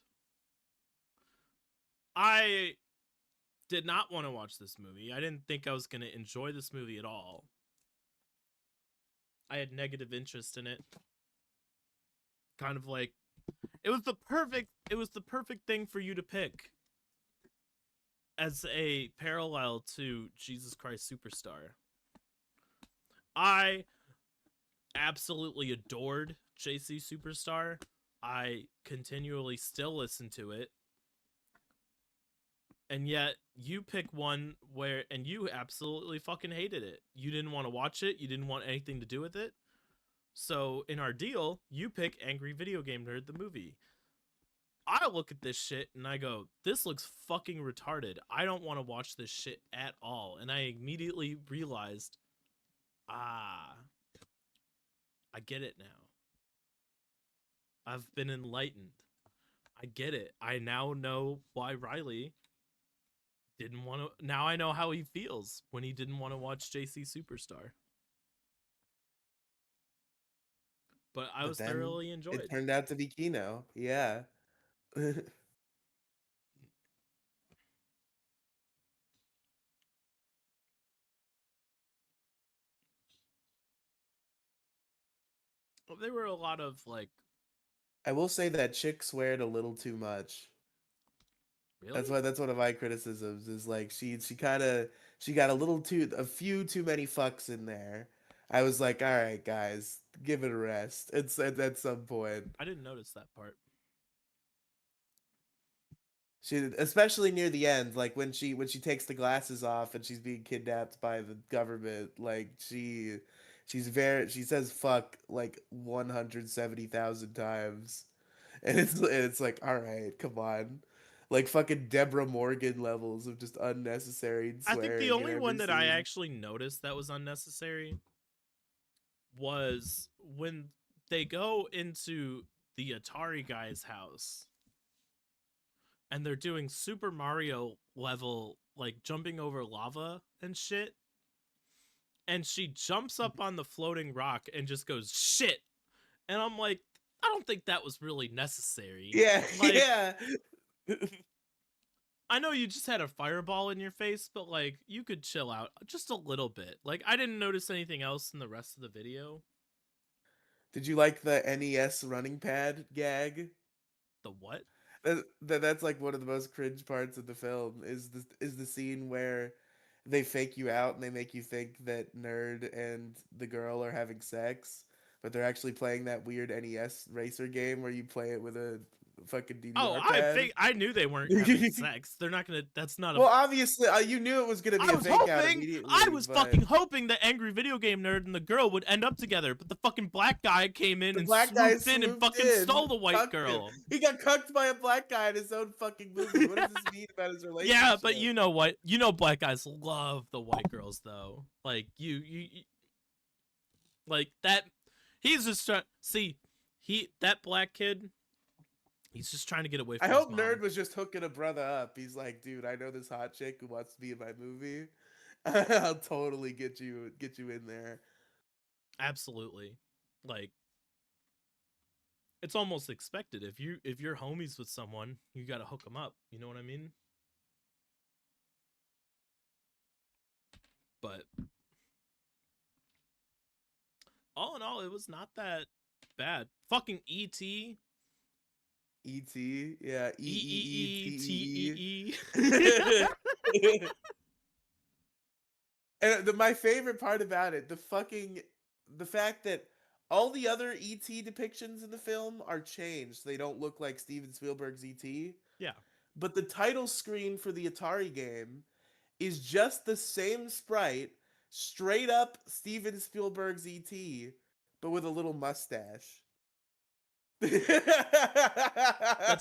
I did not want to watch this movie. I didn't think I was going to enjoy this movie at all. I had negative interest in it. Kind of like it was the perfect thing for you to pick as a parallel to Jesus Christ Superstar. I absolutely adored JC Superstar. I continually still listen to it. And yet you pick one where and you absolutely fucking hated it. You didn't want to watch it, you didn't want anything to do with it. So in our deal, you pick Angry Video Game Nerd the movie. I look at this shit and I go, this looks fucking retarded. I don't want to watch this shit at all. And I immediately realized, ah, I get it now. I've been enlightened. I get it. I now know why Riely didn't want to. Now I know how he feels when he didn't want to watch JC Superstar. But I But was then thoroughly it enjoyed. turned out to be Kino. Yeah. There were a lot of like, I will say that chick sweared a little too much. really? That's one of my criticisms is like she got a little too a few too many fucks in there. I was like, all right, guys, give it a rest. It's at some point. I didn't notice that part. She especially near the end, like when she takes the glasses off and she's being kidnapped by the government, like she says fuck like 170,000 times. And it's like, all right, come on. Like fucking Deborah Morgan levels of just unnecessary I think the swearing in only one every that I scene. actually noticed that was unnecessary was when they go into the Atari guy's house and they're doing Super Mario level, like jumping over lava and shit. And she jumps up on the floating rock and just goes, shit. And I'm like, I don't think that was really necessary. Yeah, Like, yeah. I know you just had a fireball in your face, but like, you could chill out just a little bit. Like, I didn't notice anything else in the rest of the video. Did you like the NES running pad gag? The what? That's like one of the most cringe parts of the film is the scene where they fake you out and they make you think that Nerd and the girl are having sex, but they're actually playing that weird NES racer game where you play it with a fucking Oh, DDR pad. I knew they weren't having sex. They're not gonna. That's not a. Well, obviously, you knew it was gonna be a fake out I immediately, was but fucking hoping the angry video game nerd and the girl would end up together, but the fucking black guy came in the and black guy swooped in and swooped fucking in, stole the white cucked him. girl. He got cucked by a black guy in his own fucking movie. What does this mean about his Yeah, but relationship? you know what? You know black guys love the white girls though. Like you like that. He's just trying. See, that black kid. He's just trying to get away I from his hope Nerd mom. was just hooking a brother up. He's like, dude, I know this hot chick who wants to be in my movie. I'll totally get you in there. Absolutely. Like it's almost expected if you're homies with someone, you got to hook them up. You know what I mean? But all in all, it was not that bad. Fucking ET, E.T. Yeah, E E E E E E T E T E. E E. And my favorite part about it, the fact that all the other ET depictions in the film are changed. They don't look like Steven Spielberg's ET. Yeah, but the title screen for the Atari game is just the same sprite, straight up Steven Spielberg's E.T., but with a little mustache. That's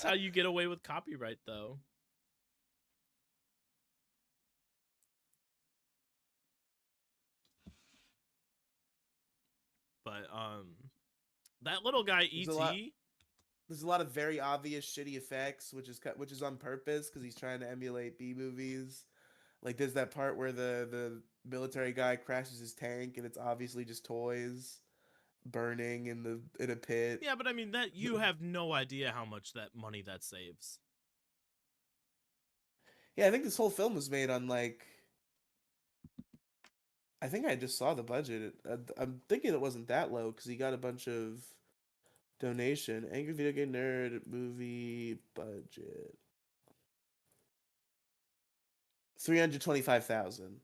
how you get away with copyright, though. But that little guy There's a lot. E.T. There's a lot of very obvious shitty effects, which is on purpose because he's trying to emulate B movies. Like there's that part where the military guy crashes his tank and it's obviously just toys burning in a pit. Yeah, but I mean that you have no idea how much that money that saves. Yeah, I think this whole film was made on like. I think I just saw the budget. I'm thinking it wasn't that low because he got a bunch of donation. Angry Video Game Nerd movie budget 325,000.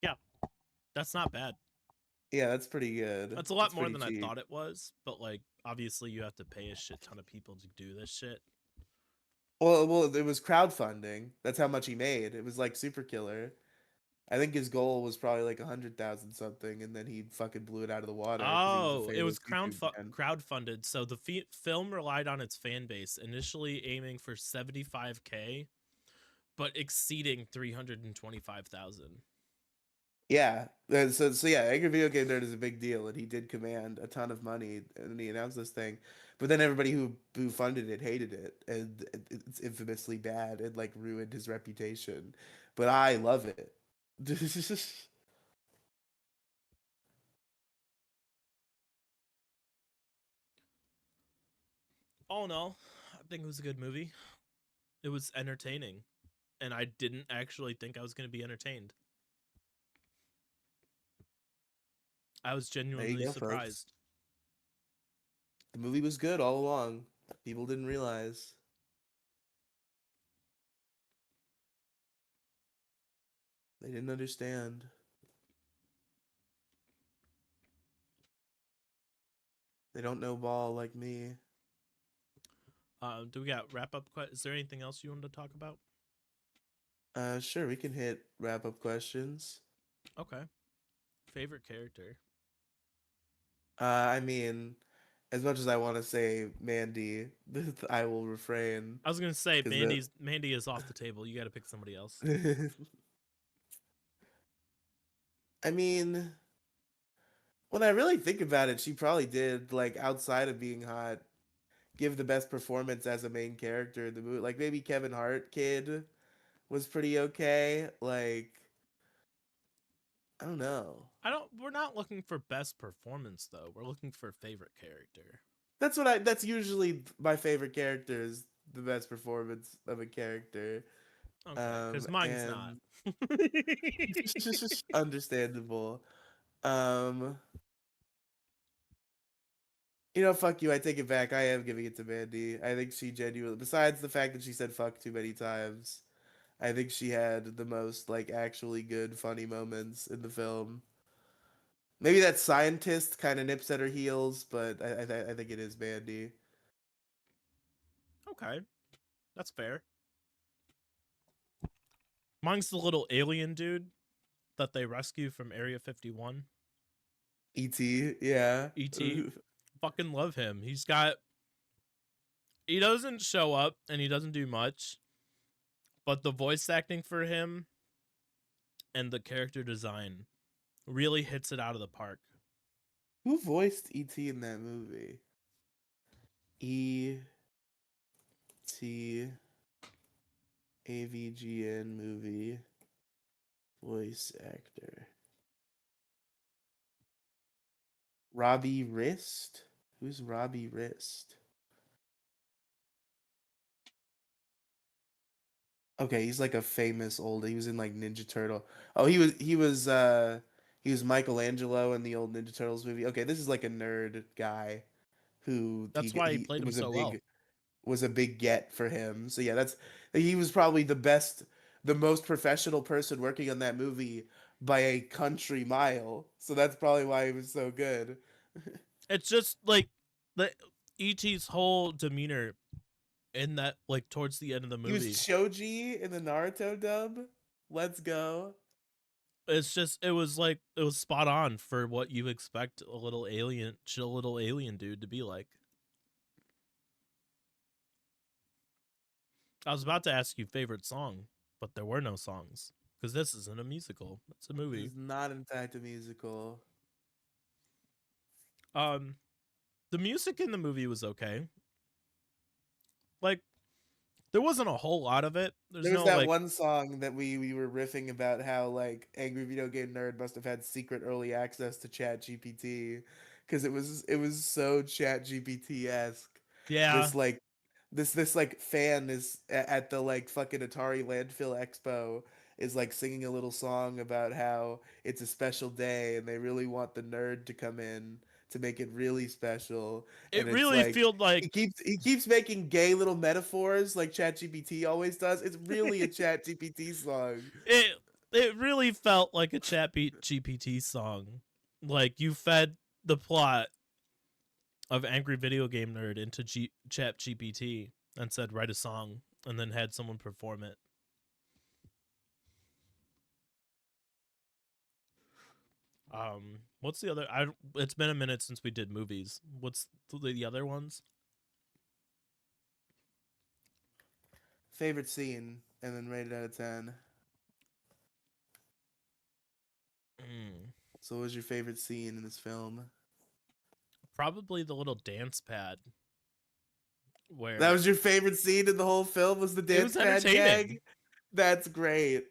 Yeah, that's not bad. Yeah, that's pretty good. That's a lot That's more pretty than I cheap. thought it was, but like obviously you have to pay a shit ton of people to do this shit. Well, it was crowdfunding. That's how much he made. It was like Super Killer. I think his goal was probably like 100,000 something, and then he fucking blew it out of the water because he was a Oh, it was famous YouTube man. crowdfunded. So the film relied on its fan base, initially aiming for 75K, but exceeding 325,000. Yeah, so yeah, Angry Video Game Nerd is a big deal, and he did command a ton of money, and he announced this thing. But then everybody who funded it hated it, and it's infamously bad and like ruined his reputation. But I love it. All in all, I think it was a good movie. It was entertaining, and I didn't actually think I was going to be entertained. I was There you genuinely go, folks. surprised. The movie was good all along. People didn't realize. They didn't understand. They don't know ball like me. Do we got wrap up? Is there anything else you wanted to talk about? Sure, we can hit wrap up questions. Okay. Favorite character? I mean, as much as I want to say Mandy, I will refrain I was gonna say because Mandy is off the table. You got to pick somebody else. the. I mean, when I really think about it, she probably did like outside of being hot, give the best performance as a main character in the movie. Like maybe Kevin Hart kid was pretty okay. Like I don't know. I don't. We're not looking for best performance though. We're looking for favorite character. That's usually my favorite character is the best performance of a character. Okay, because mine's not. And understandable. Um, fuck you. I take it back. I am giving it to Mandy. I think she genuinely, besides the fact that she said fuck too many times, I think she had the most like actually good funny moments in the film. Maybe that scientist kind of nips at her heels, but I think it is Mandy. Okay, that's fair. Mine's the little alien dude that they rescue from Area 51. E.T. Yeah. E.T. Fucking love him. He doesn't show up and he doesn't do much, but the voice acting for him and the character design really hits it out of the park. Who voiced E.T. in that movie? E.T. AVGN movie voice actor. Robbie Wrist? Who's Robbie Wrist? Okay, he's like a famous old. He was in like Ninja Turtle. Oh, he was Michelangelo in the old Ninja Turtles movie. Okay, this is like a nerd guy who That's why he played him so well. was a big get for him. So yeah, he was probably the most professional person working on that movie by a country mile. So that's probably why he was so good. It's just like the ET's whole demeanor in that like towards the end of the He was movie. Choji in the Naruto dub. Let's go. It's just it was spot on for what you expect a little alien, chill little alien dude to be like. I was about to ask you favorite song, but there were no songs because this isn't a musical; it's a This movie. is not in fact a musical. Um, the music in the movie was okay. Like there wasn't a whole lot of it. There's There was no that like, one song that we were riffing about how like Angry Video Game Nerd must have had secret early access to Chat GPT because it was so Chat GPT esque. yeah, This like this like fan is at the like fucking Atari Landfill Expo is like singing a little song about how it's a special day and they really want the nerd to come in to make it really special. it And it's really like felt like he keeps making gay little metaphors like ChatGPT always does. It's really a ChatGPT song. it. It really felt like a Chat GPT song. Like you fed the plot of Angry Video Game Nerd into Chat GPT and said write a song, and then had someone perform it. What's the other? I It's been a minute since we did movies. What's the other ones? Favorite scene and then rated out of 10. Mm, So what was your favorite scene in this film? Probably the little dance pad That where was your favorite scene in the whole film was the it dance was pad entertaining. gag? That's great.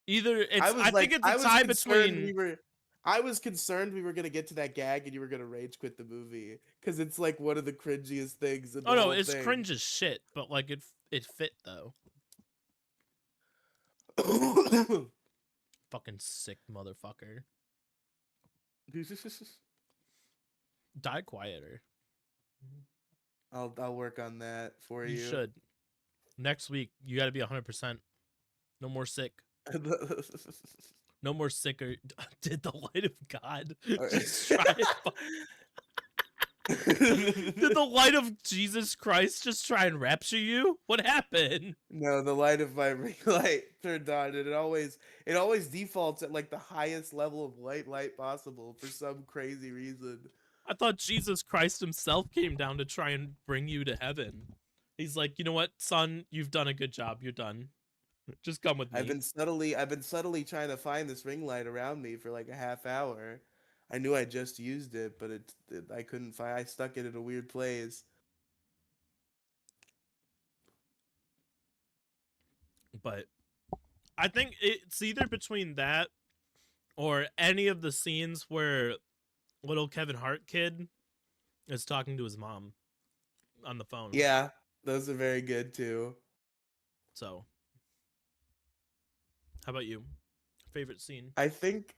Either I it's was I think like it's a I was tie concerned between. we were I was concerned we were gonna get to that gag and you were gonna rage quit the movie because it's like one of the cringiest things in the Oh no, whole it's thing. cringe as shit, but like it fit though. Fucking sick motherfucker. Die quieter. I'll work on that for You you. should. Next week, you got to be 100%. No more sick. No more sicker. Did the light of God just try and did the light of Jesus Christ just try and rapture you? What happened? No, the light of my ring light turned on, and it always defaults at like the highest level of light possible for some crazy reason. I thought Jesus Christ himself came down to try and bring you to heaven. He's like, you know what, son, you've done a good job. You're done. Just come with I've me. been subtly trying to find this ring light around me for like a half hour. I knew I just used it, but I couldn't find. I stuck it in a weird place. But I think it's either between that or any of the scenes where little Kevin Hart kid is talking to his mom on the phone. Yeah, those are very good too. So, how about you? Favorite scene? I think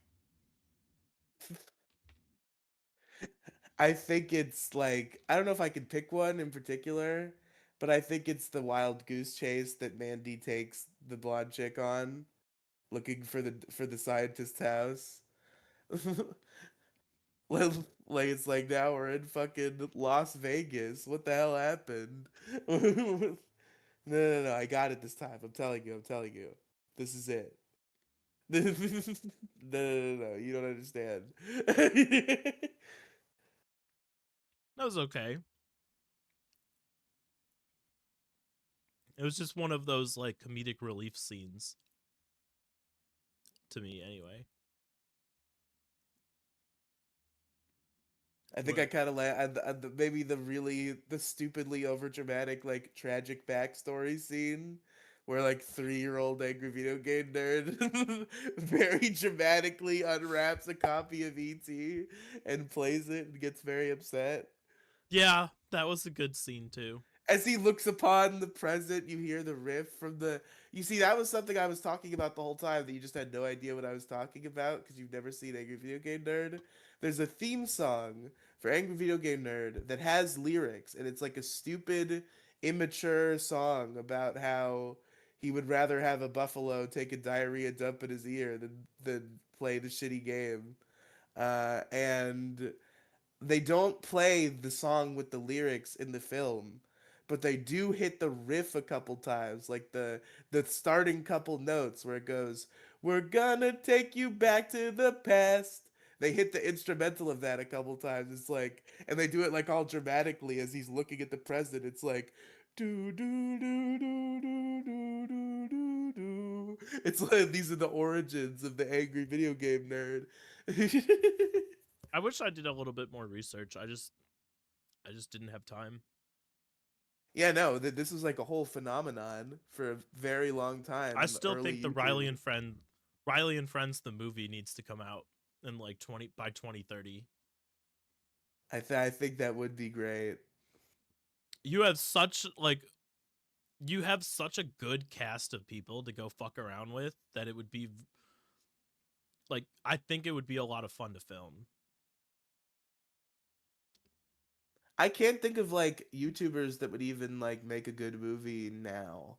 I think it's like I don't know if I could pick one in particular, but I think it's the wild goose chase that Mandy takes the blonde chick on, looking for the scientist's house. like it's like now we're in fucking Las Vegas. What the hell happened? No, no, no! I got it this time. I'm telling you. I'm telling you. This is it. No, no, no, no! You don't understand. That was okay. It was just one of those like comedic relief scenes to me, anyway. I think I What? kind of like maybe the stupidly over dramatic like tragic backstory scene where like 3-year-old angry video game nerd very dramatically unwraps a copy of ET and plays it and gets very upset. Yeah, that was a good scene too. As he looks upon the present, you hear the riff from the. You see, that was something I was talking about the whole time that you just had no idea what I was talking about because you've never seen Angry Video Game Nerd. There's a theme song for Angry Video Game Nerd that has lyrics, and it's like a stupid, immature song about how he would rather have a buffalo take a diarrhea dump in his ear than play the shitty game. And they don't play the song with the lyrics in the film but they do hit the riff a couple times, like the starting couple notes where it goes, "We're gonna take you back to the past." They hit the instrumental of that a couple times. It's like, and they do it like all dramatically as he's looking at the president. It's like, do do do do do do do do do. It's like these are the origins of the angry video game nerd. I wish I did a little bit more research. I just didn't have time. Yeah, no, this was like a whole phenomenon for a very long time I in the still early think the YouTube. Riley and Friends the movie needs to come out in like 20 by 2030. I think that would be great. You have such like you have such a good cast of people to go fuck around with that it would be like I think it would be a lot of fun to film. I can't think of like YouTubers that would even like make a good movie now.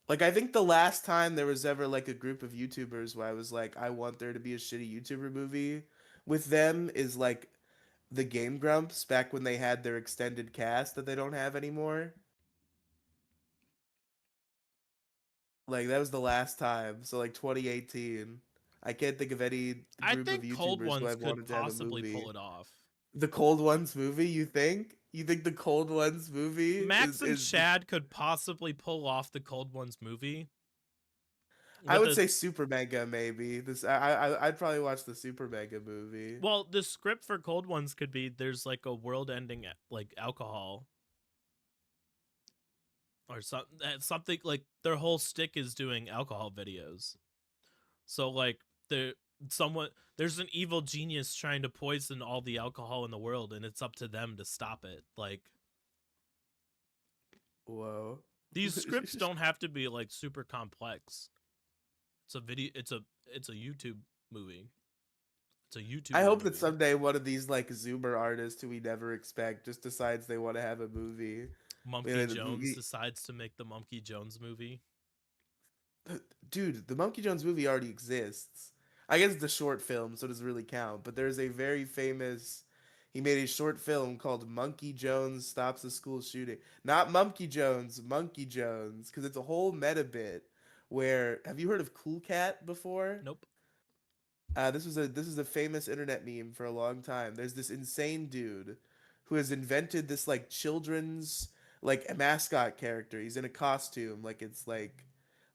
Like I think the last time there was ever like a group of YouTubers where I was like, I want there to be a shitty YouTuber movie with them is like the Game Grumps back when they had their extended cast that they don't have anymore. Like that was the last time. So like 2018. I can't think of any I group of think Cold YouTubers who I Ones could wanted to have a possibly movie. pull it off. The Cold Ones movie, you think? You think the Cold Ones movie Max and is Chad could possibly pull off the Cold Ones movie I with would a say Super Mega maybe. This I'd probably watch the Super Mega movie. well, the script for Cold Ones could be there's like a world-ending like alcohol or something like their whole stick is doing alcohol videos. So like there someone there's an evil genius trying to poison all the alcohol in the world and it's up to them to stop it. Like Whoa. these scripts don't have to be like super complex. It's a video it's a YouTube movie. It's a I YouTuber hope that movie. someday one of these like Zoomer artists who we never expect just decides they want to have a movie. You Mumpy know, the Jones movie, decides to make the Monkey Jones movie. dude, the Monkey Jones movie already exists. I guess it's a short film, so it doesn't really count. But there's a very famous. He made a short film called Monkey Jones Stops a School Shooting. Not Monkey Jones, Monkey Jones, because it's a whole meta bit. Where have you heard of Cool Cat before? Nope. This is a famous internet meme for a long time. There's this insane dude who has invented this like children's like a mascot character. He's in a costume, like it's like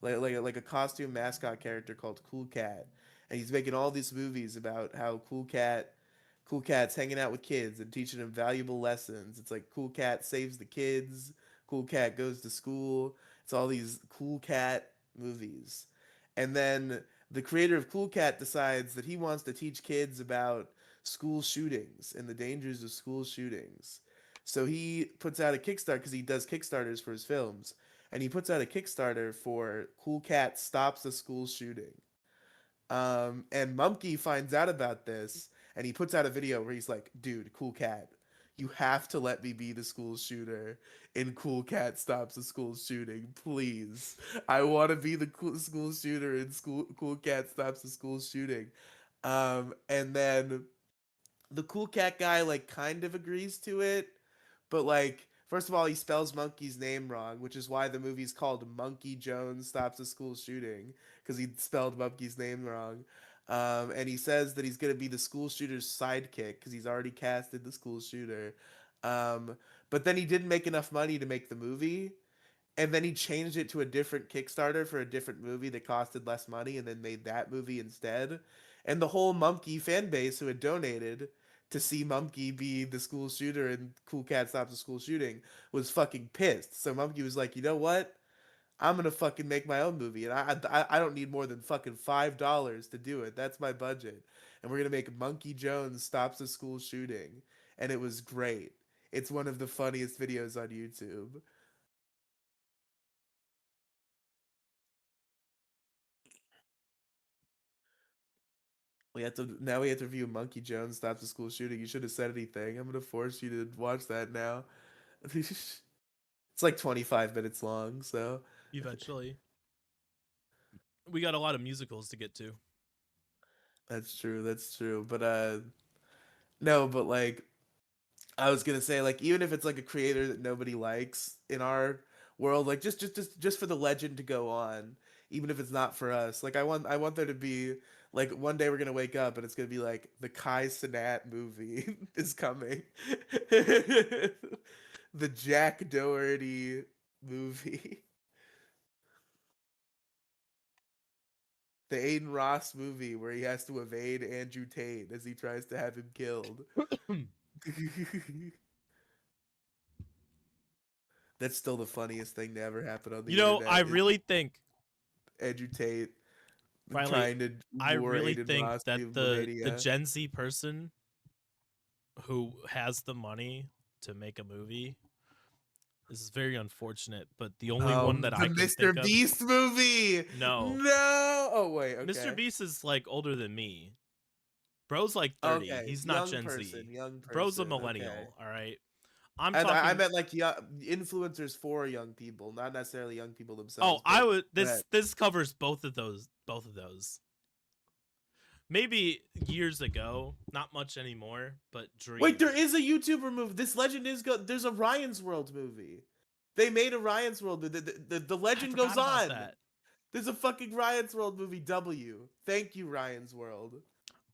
a costume mascot character called Cool Cat, and he's making all these movies about how Cool Cat's hanging out with kids and teaching them valuable lessons. It's like Cool Cat saves the kids, Cool Cat goes to school. It's all these Cool Cat movies, and then the creator of Cool Cat decides that he wants to teach kids about school shootings and the dangers of school shootings. So he puts out a Kickstarter because he does Kickstarters for his films, and he puts out a Kickstarter for Cool Cat Stops a School Shooting. And Mumkey finds out about this, and he puts out a video where he's like, "Dude, Cool Cat, you have to let me be the school shooter in Cool Cat Stops a School Shooting, please. I want to be the school shooter in Cool Cat Stops a School Shooting." And then the Cool Cat guy like kind of agrees to it, but like first of all, he spells Monkey's name wrong, which is why the movie's called Monkey Jones Stops a School Shooting because he spelled Monkey's name wrong. And he says that he's gonna be the school shooter's sidekick because he's already casted the school shooter. Um, but then he didn't make enough money to make the movie, and then he changed it to a different Kickstarter for a different movie that costed less money, and then made that movie instead. And the whole Mumkey fan base who had donated to see Mumkey be the school shooter and Cool Cat Stops the School Shooting was fucking pissed. So Mumkey was like, you know what? I'm gonna fucking make my own movie, and I don't need more than fucking $5 to do it. That's my budget, and we're gonna make Monkey Jones Stops the School Shooting, and it was great. It's one of the funniest videos on YouTube. We have to review Monkey Jones Stops the School Shooting. You should have said anything. I'm gonna force you to watch that now. It's like 25 minutes long, so Eventually. We got a lot of musicals to get to. that's true. That's true. But no, but like I was gonna say, like, even if it's like a creator that nobody likes in our world, like just for the legend to go on, even if it's not for us. Like I want there to be like one day we're gonna wake up and it's gonna be like the Kai Cenat movie is coming. The Jack Doherty movie. The Aiden Ross movie where he has to evade Andrew Tate as he tries to have him killed. That's still the funniest thing to ever happen on You the know, I internet is really think, Andrew Tate Riley, trying to I lure really Aiden think Ross that to the Romania. Gen Z person who has the money to make a movie, this is very unfortunate, but the only one that The I can Mr. think of, Beast movie. no. No. Oh wait. Mr. Okay. Beast is like older than me. Bro's like 30. Okay. He's not Gen Young Bro's a person. Okay. millennial, all right? I'm I talking. meant like young influencers for young people, not necessarily young people Oh, themselves, I but would that. this covers both of those. Maybe years ago, not much anymore, but Wait, Dream. there is a YouTuber movie. This legend is good. There's a Ryan's World movie. They made a Ryan's World. The I legend goes forgot about on. that. There's a fucking Ryan's World movie. W. Thank you, Ryan's World.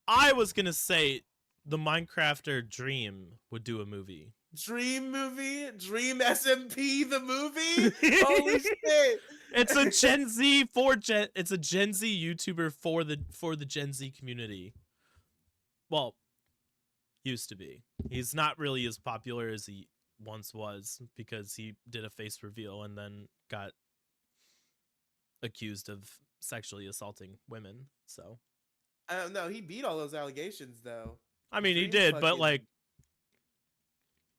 I was going to say the Minecrafter Dream would do a movie. Dream movie? Dream SMP the movie? Holy shit. It's a Gen Z for Gen it's a Gen Z YouTuber for the Gen Z community. Well, used to be. He's not really as popular as he once was because he did a face reveal and then got accused of sexually assaulting women. So, I don't know. He beat all those allegations though. I mean, he Dream did, but fucking like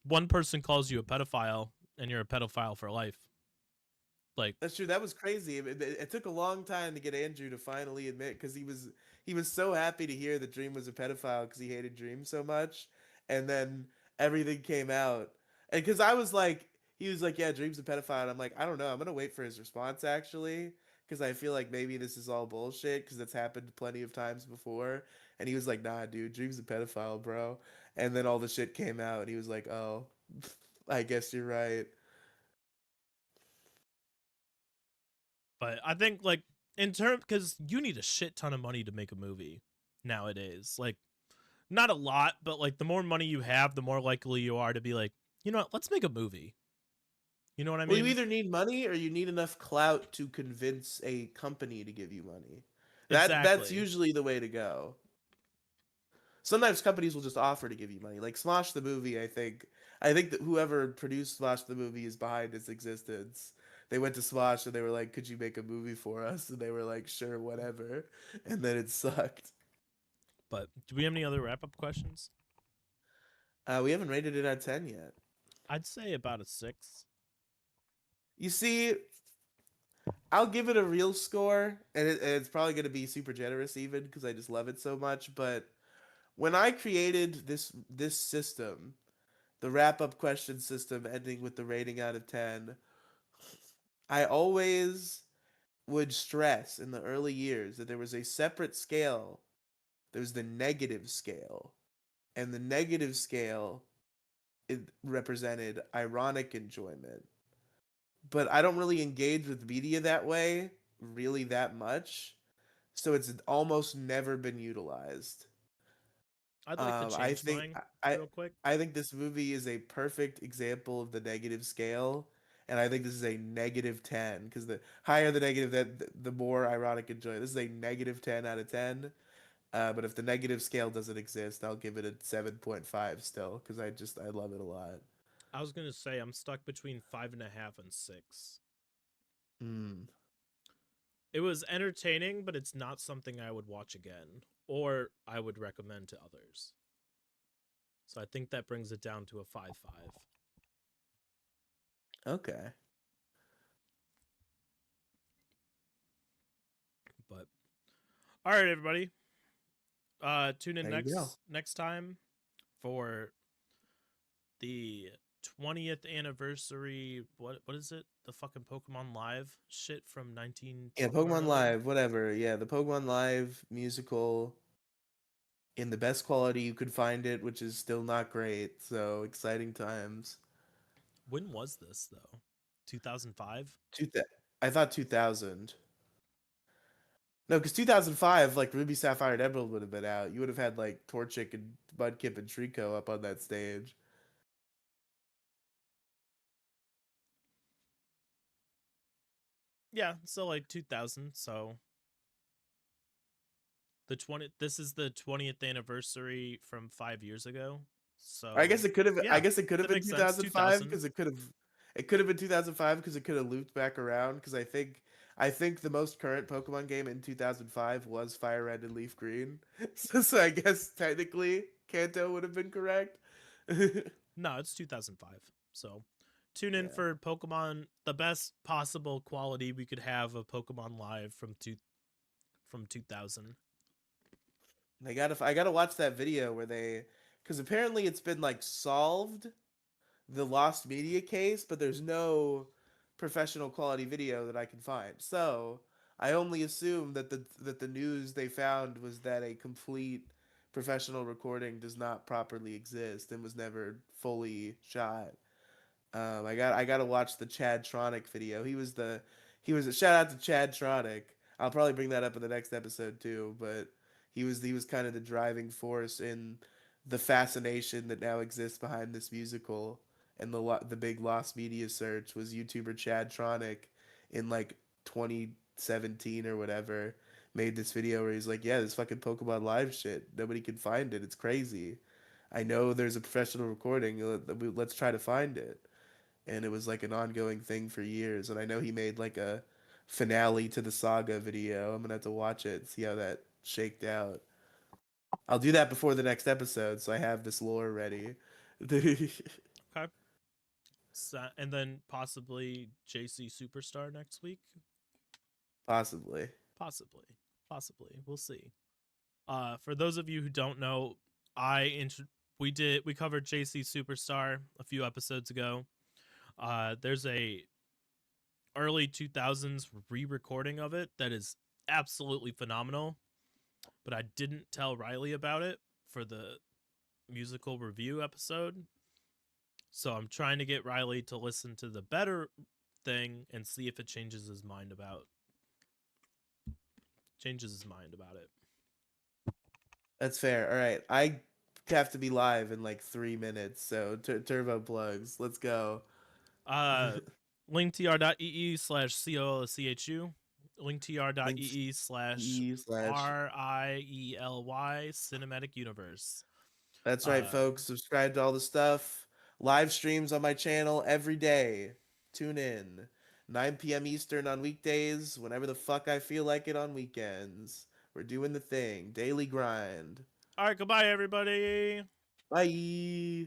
one person calls you a pedophile and you're a pedophile for life. Like, That's true. That was crazy. It took a long time to get Andrew to finally admit because he was so happy to hear that Dream was a pedophile because he hated Dream so much, and then everything came out. And because I was like, he was like, "Yeah, Dream's a pedophile." And I'm like, I don't know. I'm gonna wait for his response actually because I feel like maybe this is all bullshit because it's happened plenty of times before. And he was like, "Nah, dude, Dream's a pedophile, bro." And then all the shit came out, and he was like, "Oh, I guess you're right." but I think like in term because you need a shit ton of money to make a movie nowadays. Like, not a lot, but like the more money you have, the more likely you are to be like, you know what, let's make a movie. You know what I Well, you mean? either need money or you need enough clout to convince a company to give you money. That's Exactly. usually the way to go. Sometimes companies will just offer to give you money. Like Smosh the movie, I think that whoever produced Smosh the movie is behind its existence. They went to Smosh and they were like, "Could you make a movie for us?" And they were like, "Sure, whatever." And then it sucked. But do we have any other wrap up questions? We haven't rated it out of 10 yet. I'd say about a 6. You see, I'll give it a real score, and it's probably going to be super generous even because I just love it so much. But when I created this system, the wrap up question system ending with the rating out of 10, I always would stress in the early years that there was a separate scale. There's the negative scale, and the negative scale it represented ironic enjoyment. But I don't really engage with media that way, really that much. So it's almost never been utilized. I'd like to I change think mine I real quick. I think this movie is a perfect example of the negative scale, and I think this is a -10 because the higher the negative, that the more ironic enjoy. This is a -10 out of 10. But if the negative scale doesn't exist, I'll give it a 7.5 still because I love it a lot. I was gonna say I'm stuck between 5.5 and 6. Hmm. It was entertaining, but it's not something I would watch again or I would recommend to others. So I think that brings it down to a 5.5. Okay. But all right, everybody. Tune in There you go. next time for the 20th anniversary. What is it? The fucking Pokemon Live shit from Yeah, 1920 or Pokemon other. Live, whatever. Yeah, the Pokemon Live musical in the best quality you could find it, which is still not great. So exciting times. When was this though? 2005? Two th- I thought 2000. No, because 2005, like Ruby Sapphire and Emerald would have been out. You would have had like Torchic and Mudkip and Trico up on that stage. Yeah, so like 2000. So the 20 this is the 20th anniversary from 5 years ago. I guess So it could have. I yeah, guess it could have that been makes sense. 2005 2000. because it could have. It could have been 2005 because it could have looped back around. Because I think the most current Pokemon game in 2005 was Fire Red and Leaf Green. So I guess technically Kanto would have been correct. No, it's 2005. So tune in Yeah. for Pokemon, the best possible quality we could have of Pokemon Live from 2000. I gotta watch that video where they, because apparently it's been like solved, the lost media case, but there's no professional quality video that I can find. So I only assume that the news they found was that a complete professional recording does not properly exist and was never fully shot. I gotta watch the Chad Tronic video. He was a shout out to Chad Tronic. I'll probably bring that up in the next episode too. But he was kind of the driving force in the fascination that now exists behind this musical, and the big lost media search was YouTuber Chad Tronic in like 2017 or whatever, made this video where he's like, yeah, this fucking Pokemon Live shit, nobody can find it, it's crazy. I know there's a professional recording. Let's try to find it. And it was like an ongoing thing for years. And I know he made like a finale to the saga video. I'm gonna have to watch it, see how that shaked out. I'll do that before the next episode, so I have this lore ready. Okay. So, and then possibly JC Superstar next week. Possibly. Possibly. Possibly. We'll see. For those of you who don't know, we covered JC Superstar a few episodes ago. There's a early 2000s re-recording of it that is absolutely phenomenal, but I didn't tell Riely about it for the musical review episode. So I'm trying to get Riely to listen to the better thing and see if it changes his mind about it. That's fair. All right. I have to be live in like 3 minutes, so turbo plugs. Let's go. Uh linktr.ee/colchu, Links linktr.ee slash e slash. RIELY cinematic universe. That's right, Uh folks. Subscribe to all the stuff. Live streams on my channel every day. Tune in. 9 p.m. Eastern on weekdays, whenever the fuck I feel like it on weekends. We're doing the thing. Daily grind. all right, goodbye everybody. Bye.